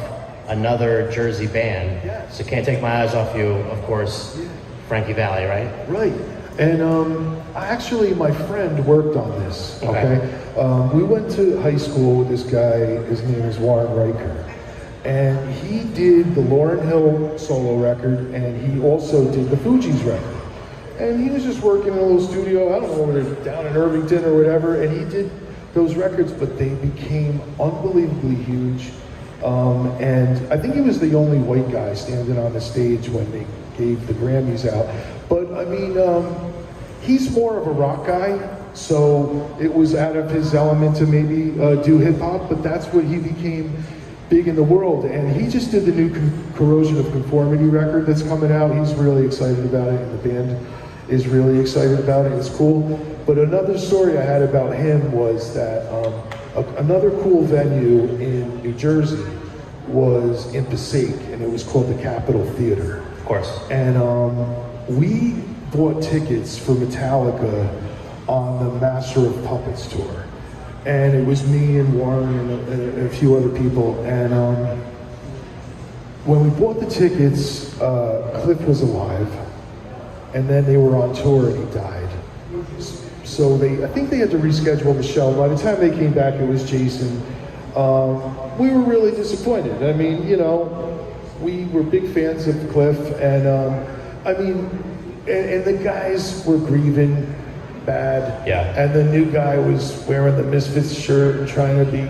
Speaker 1: another Jersey band.
Speaker 2: Yes.
Speaker 1: So Can't Take My Eyes Off You, of course, Frankie Valli, right?
Speaker 2: Right. And actually, my friend worked on this, okay? We went to high school with this guy, his name is Warren Riker. And he did the Lauryn Hill solo record, and he also did the Fugees record. And he was just working in a little studio, I don't know whether down in Irvington or whatever, and he did those records, but they became unbelievably huge. And I think he was the only white guy standing on the stage when they gave the Grammys out. But I mean, he's more of a rock guy, so it was out of his element to maybe do hip hop, but that's what he became big in the world. And he just did the new Corrosion of Conformity record that's coming out. He's really excited about it, and the band is really excited about it. It's cool. But another story I had about him was that another cool venue in New Jersey was in Passaic, and it was called the Capitol Theater.
Speaker 1: Of course.
Speaker 2: And we bought tickets for Metallica on the Master of Puppets tour. And it was me and Warren and a few other people. And when we bought the tickets, Cliff was alive. And then they were on tour and he died. So I think they had to reschedule the show. By the time they came back, it was Jason. We were really disappointed. I mean, you know, we were big fans of Cliff, and and the guys were grieving bad.
Speaker 1: Yeah.
Speaker 2: And the new guy was wearing the Misfits shirt and trying to do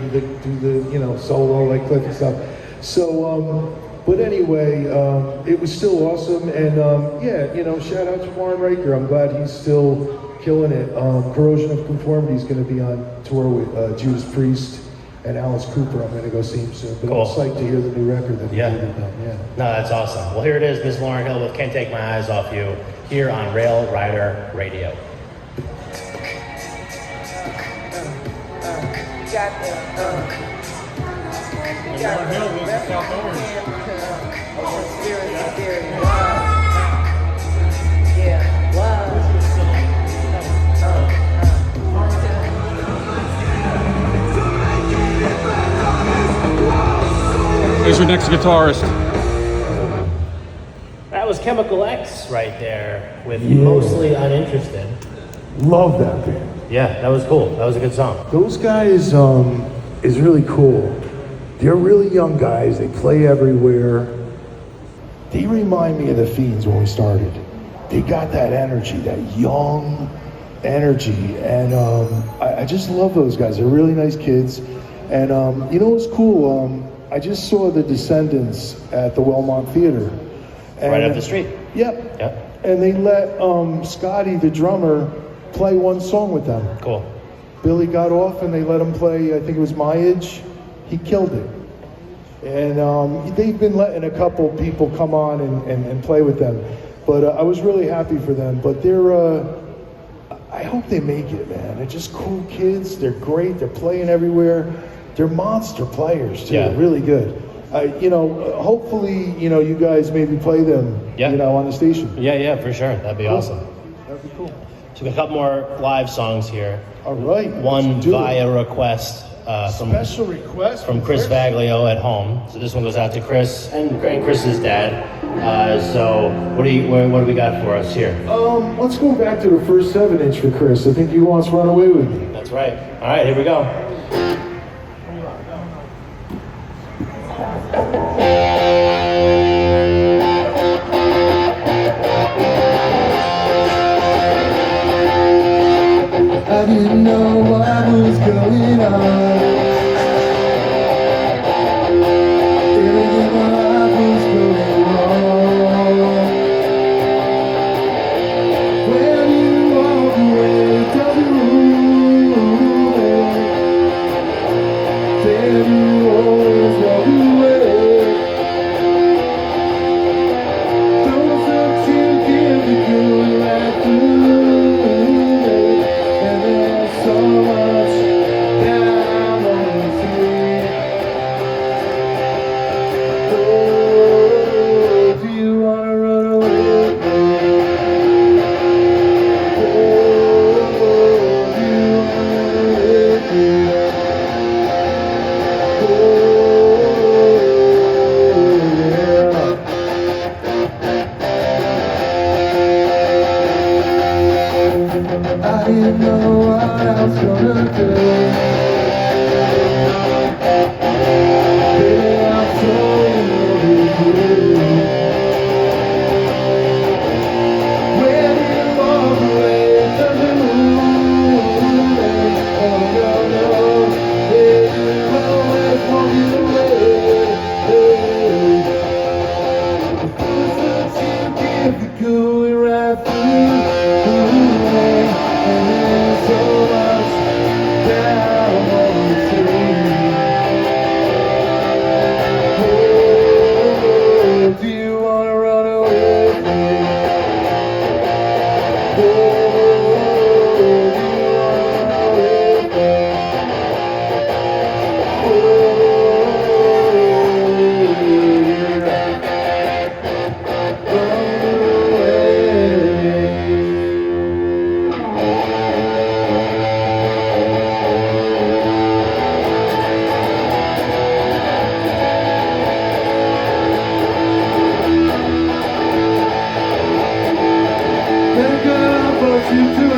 Speaker 2: the solo like Cliff and stuff. So, but anyway, it was still awesome, and shout out to Warren Riker. I'm glad he's still killing it. Corrosion of Conformity is going to be on tour with Judas Priest and Alice Cooper. I'm going to go see him soon. But
Speaker 1: cool.
Speaker 2: I'm psyched to hear the new record that he did. Yeah.
Speaker 1: No, that's awesome. Well, here it is, Miss Lauryn Hill with Can't Take My Eyes Off You, here on Rail Rider Radio.
Speaker 4: Lauryn Hill was in South Orange. Here's your next guitarist.
Speaker 1: That was Chemical X right there with Mostly Uninterested.
Speaker 2: Love that band.
Speaker 1: Yeah, that was cool. That was a good song.
Speaker 2: Those guys is really cool. They're really young guys. They play everywhere. They remind me of the Fiendz when we started. They got that energy, that young energy, and I just love those guys. They're really nice kids. And you know what's cool? I just saw the Descendants at the Wellmont Theater. And,
Speaker 1: Right up the street.
Speaker 2: Yep.
Speaker 1: Yep.
Speaker 2: And they let Scotty, the drummer, play one song with them.
Speaker 1: Cool.
Speaker 2: Billy got off and they let him play, I think it was My Age. He killed it. And they've been letting a couple people come on and play with them. But I was really happy for them. But I hope they make it, man. They're just cool kids. They're great. They're playing everywhere. They're monster players, too.
Speaker 1: Yeah.
Speaker 2: Really good. Hopefully, you guys maybe play them, on the station.
Speaker 1: Yeah, for sure. That'd be awesome.
Speaker 2: That'd be cool.
Speaker 1: So we got a couple more live songs here.
Speaker 2: All right.
Speaker 1: One via request
Speaker 2: Special request
Speaker 1: from Chris Vaglio at home. So this one goes out to Chris and Chris's dad. So what do we got for us here?
Speaker 2: Let's go back to the first 7-inch for Chris. I think he wants Runaway With Me.
Speaker 1: That's right. All right, here we go.
Speaker 2: I didn't know what was going on. Everything in my life was going wrong. When you walk away, does it move? Then you always walk away. Don't look too difficult right through. So much that I want to see. Oh, do you want to run away with me? Oh, do you want to run with me? I didn't know what I was gonna do. Baby, I'm so in love with you. When you walk away, it doesn't move. Oh, no, baby, you always walking away. It's such a difficult right through. So much down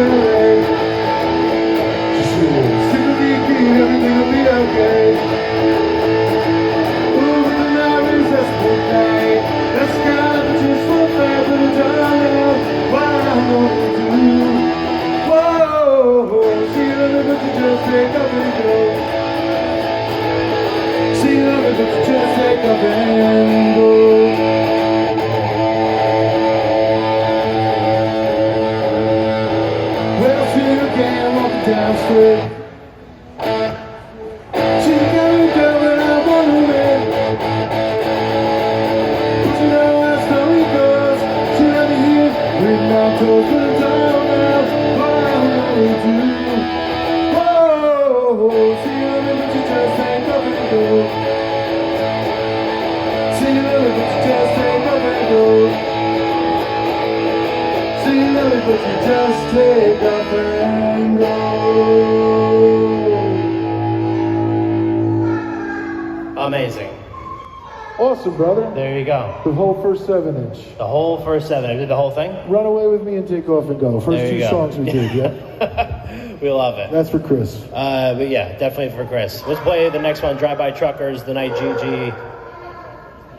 Speaker 2: away. Just stick with me, everything will be okay. Over the night is this midnight. The sky just for back to the dark. What I'm gonna do? Whoa, see the limit to just take up and go. See the limit to just take up and go. Well, see you again, walking down the street. See you got me down when I want to win. But you know that's how it goes. See let me here with my toes to the down now. What I'm gonna do? Whoa, see you limit to just take up and go. See you limit to just take up and go. See you limit to just take up and go.
Speaker 1: Amazing.
Speaker 2: Awesome, brother.
Speaker 1: There you go.
Speaker 2: The whole first 7-inch.
Speaker 1: The whole first 7. I did the whole thing?
Speaker 2: Run Away With Me and Take Off and Go. First
Speaker 1: There you
Speaker 2: two
Speaker 1: go.
Speaker 2: songs we did, yeah?
Speaker 1: We love it.
Speaker 2: That's for Chris.
Speaker 1: But yeah, definitely for Chris. Let's play the next one, Drive By Truckers, the night Gigi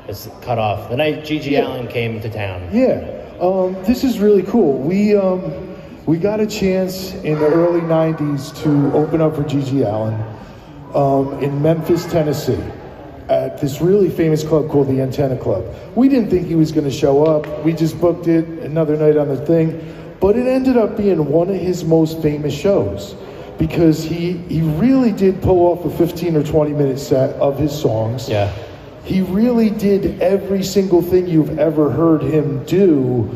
Speaker 1: is cut off. The night Gigi Allin came to town.
Speaker 2: Yeah, this is really cool. We got a chance in the early 90s to open up for Gigi Allin in Memphis, Tennessee, at this really famous club called the Antenna Club. We didn't think he was going to show up. We just booked it another night on the thing, but it ended up being one of his most famous shows because he really did pull off a 15 or 20 minute set of his songs.
Speaker 1: Yeah.
Speaker 2: He really did every single thing you've ever heard him do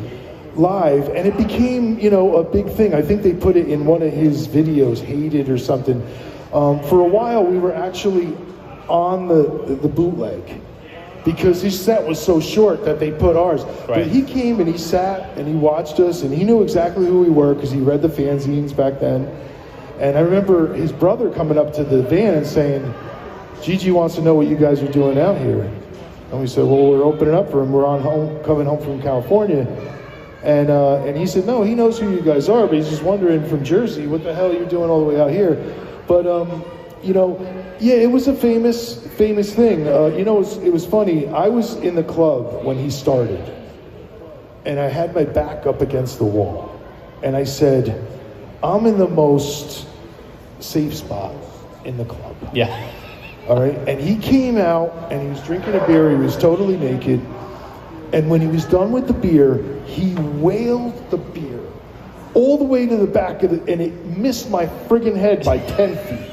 Speaker 2: live, and it became, a big thing. I think they put it in one of his videos, Hated or something. For a while, we were actually on the bootleg because his set was so short that they put ours.
Speaker 1: Right.
Speaker 2: But he came and he sat and he watched us, and he knew exactly who we were because he read the fanzines back then. And I remember his brother coming up to the van and saying, Gigi wants to know what you guys are doing out here. And we said, well, we're opening up for him. We're coming home from California. And he said, no, he knows who you guys are, but he's just wondering from Jersey, what the hell you're doing all the way out here. But, yeah, it was a famous thing. It was funny. I was in the club when he started, and I had my back up against the wall. And I said, I'm in the most safe spot in the club.
Speaker 1: Yeah.
Speaker 2: All right, and he came out and he was drinking a beer. He was totally naked, and when he was done with the beer, he whaled the beer all the way to the back of and it missed my friggin' head by 10 feet.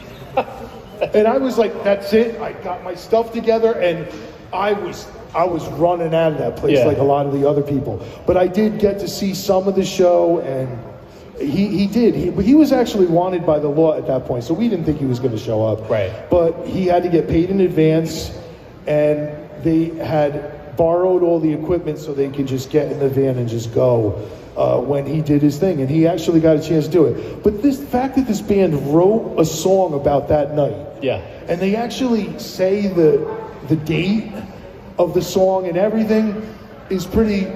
Speaker 2: And I was like, "That's it." I got my stuff together, and I was running out of that place like a lot of the other people. But I did get to see some of the show, and he did. He was actually wanted by the law at that point, so we didn't think he was going to show up.
Speaker 1: Right.
Speaker 2: But he had to get paid in advance, and they had borrowed all the equipment so they could just get in the van and just go when he did his thing. And he actually got a chance to do it. But the fact that this band wrote a song about that night, and they actually say the date of the song and everything is pretty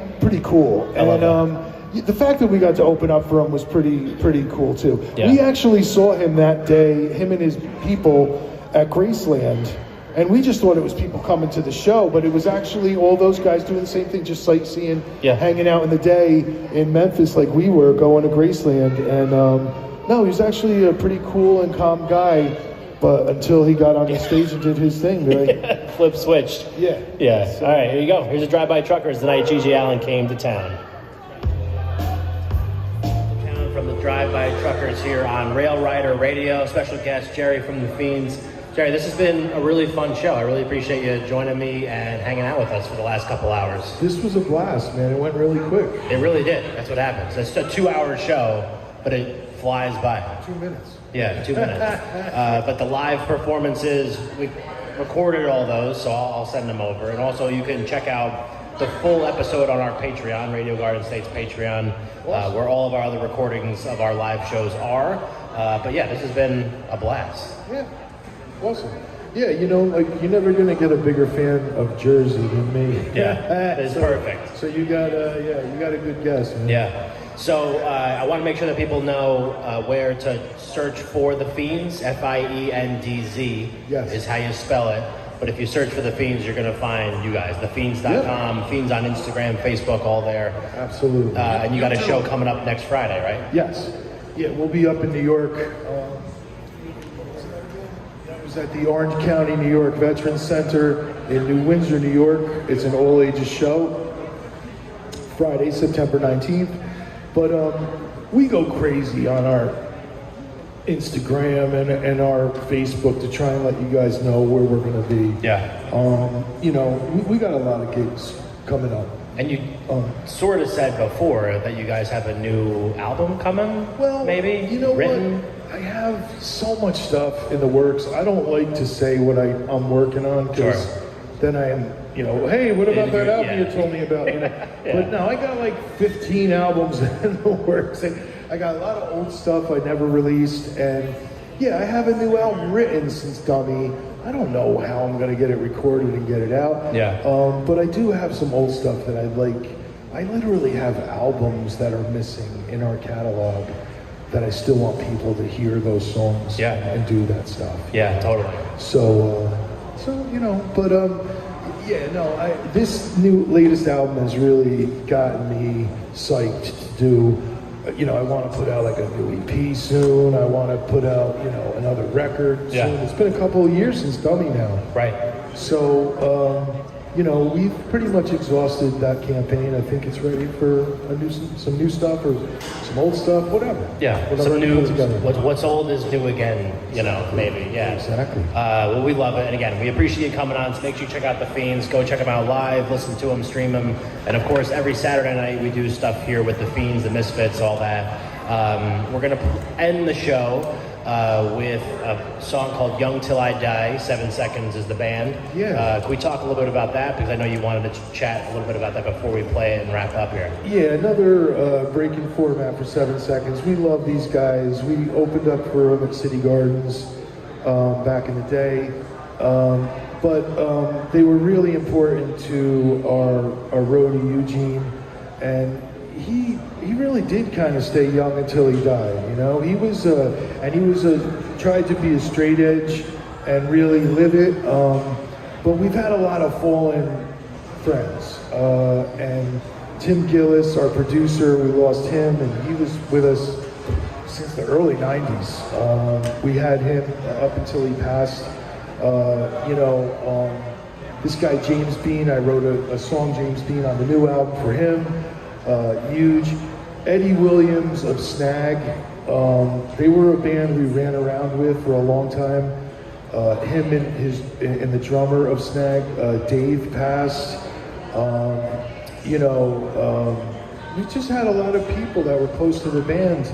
Speaker 2: cool. And the fact that we got to open up for him was pretty cool too.
Speaker 1: Yeah.
Speaker 2: We actually saw him that day, him and his people at Graceland, and we just thought it was people coming to the show, but it was actually all those guys doing the same thing, just sightseeing, hanging out in the day in Memphis like we were, going to Graceland. And no, he was actually a pretty cool and calm guy, but until he got on the stage and did his thing, right?
Speaker 1: Flip switched.
Speaker 2: Yeah.
Speaker 1: Yeah. All right, here you go. Here's a Drive By Truckers the night Gigi Allin came to town. From the Drive By Truckers here on Rail Rider Radio. Special guest Jerry from the Fiendz. Jerry, this has been a really fun show. I really appreciate you joining me and hanging out with us for the last couple hours.
Speaker 2: This was a blast, man. It went really quick.
Speaker 1: It really did. That's what happens. It's a 2-hour show, but it flies by.
Speaker 2: 2 minutes.
Speaker 1: Yeah, 2 minutes. But the live performances, we recorded all those, so I'll send them over. And also you can check out the full episode on our Patreon, Radio Garden State's Patreon, where all of our other recordings of our live shows are. But yeah, this has been a blast.
Speaker 2: Yeah, awesome. Yeah, you're never gonna get a bigger fan of Jersey than me.
Speaker 1: Yeah, it's perfect.
Speaker 2: So you got a good guess, man.
Speaker 1: Yeah. So I want to make sure that people know where to search for the Fiendz. Fiendz
Speaker 2: Yes.
Speaker 1: is how you spell it. But if you search for the Fiendz, you're going to find you guys. Thefiendz.com,
Speaker 2: Yep.
Speaker 1: Fiendz on Instagram, Facebook, all there.
Speaker 2: Absolutely.
Speaker 1: And you got a show coming up next Friday, right?
Speaker 2: Yes. Yeah, we'll be up in New York. It was at the Orange County, New York Veterans Center in New Windsor, New York. It's an all ages show. Friday, September 19th. But we go crazy on our Instagram and our Facebook to try and let you guys know where we're going to be.
Speaker 1: Yeah.
Speaker 2: We got a lot of gigs coming up.
Speaker 1: And you sort of said before that you guys have a new album coming,
Speaker 2: Well,
Speaker 1: maybe?
Speaker 2: you know
Speaker 1: written?
Speaker 2: what? I have so much stuff in the works. I don't like to say what I'm working on because then I'm, hey, what about that album you told me about? But no, I got like 15 albums in the works. And I got a lot of old stuff I never released. And yeah, I have a new album written since Dummy. I don't know how I'm going to get it recorded and get it out.
Speaker 1: Yeah.
Speaker 2: But I do have some old stuff that I like. I literally have albums that are missing in our catalog that I still want people to hear those songs and do that stuff.
Speaker 1: Yeah, totally.
Speaker 2: This new latest album has really gotten me psyched to do. I want to put out like a new EP soon. I want to put out, another record soon. It's been a couple of years since Dummy now.
Speaker 1: Right.
Speaker 2: So, we've pretty much exhausted that campaign. I think it's ready for some new stuff or some old stuff, whatever.
Speaker 1: Yeah,
Speaker 2: Whatever
Speaker 1: some new,
Speaker 2: put together.
Speaker 1: what's old is new again, maybe, yeah.
Speaker 2: Exactly.
Speaker 1: Well, we love it, and again, we appreciate you coming on, so make sure you check out the Fiendz, go check them out live, listen to them, stream them, and of course, every Saturday night we do stuff here with the Fiendz, the Misfits, all that. We're going to end the show with a song called Young Till I Die. 7 Seconds is the band.
Speaker 2: Yeah.
Speaker 1: Can we talk a little bit about that? Because I know you wanted to chat a little bit about that before we play it and wrap up here.
Speaker 2: Yeah, another breaking format for 7 Seconds. We love these guys. We opened up for them at City Gardens back in the day. But they were really important to our roadie, Eugene. And he really did kind of stay young until he died, He was tried to be a straight edge and really live it. But we've had a lot of fallen friends. And Tim Gillis, our producer, we lost him, and he was with us since the early 90s. We had him up until he passed. This guy, James Bean, I wrote a song, James Bean, on the new album for him. Huge. Eddie Williams of Snag. They were a band we ran around with for a long time. Him and the drummer of Snag, Dave, passed. We just had a lot of people that were close to the band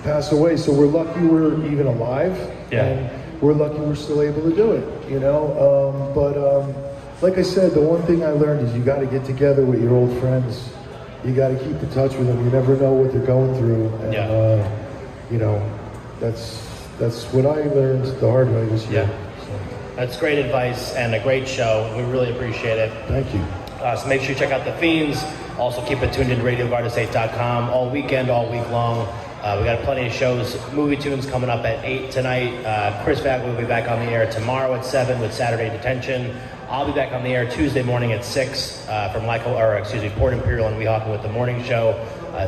Speaker 2: pass away. So we're lucky we're even alive.
Speaker 1: Yeah.
Speaker 2: And we're lucky we're still able to do it. Like I said, the one thing I learned is you got to get together with your old friends. You got to keep in touch with them. You never know what they're going through. And, that's what I learned the hard way this year.
Speaker 1: Yeah. So. That's great advice and a great show. We really appreciate it.
Speaker 2: Thank you.
Speaker 1: So make sure you check out the Fiendz. Also keep it tuned in to RadioGarden8.com all weekend, all week long. We got plenty of shows. Movie Tunes coming up at 8 tonight. Chris Vag will be back on the air tomorrow at 7 with Saturday Detention. I'll be back on the air Tuesday morning at 6 from Port Imperial and Weehawken with the morning show.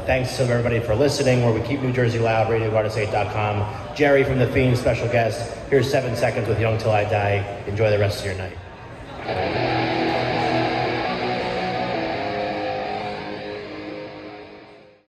Speaker 1: Thanks to everybody for listening, where we keep New Jersey loud, RadioGarden8.com. Jerry from the Fiendz, special guest. Here's 7 Seconds with Young Till I Die. Enjoy the rest of your night.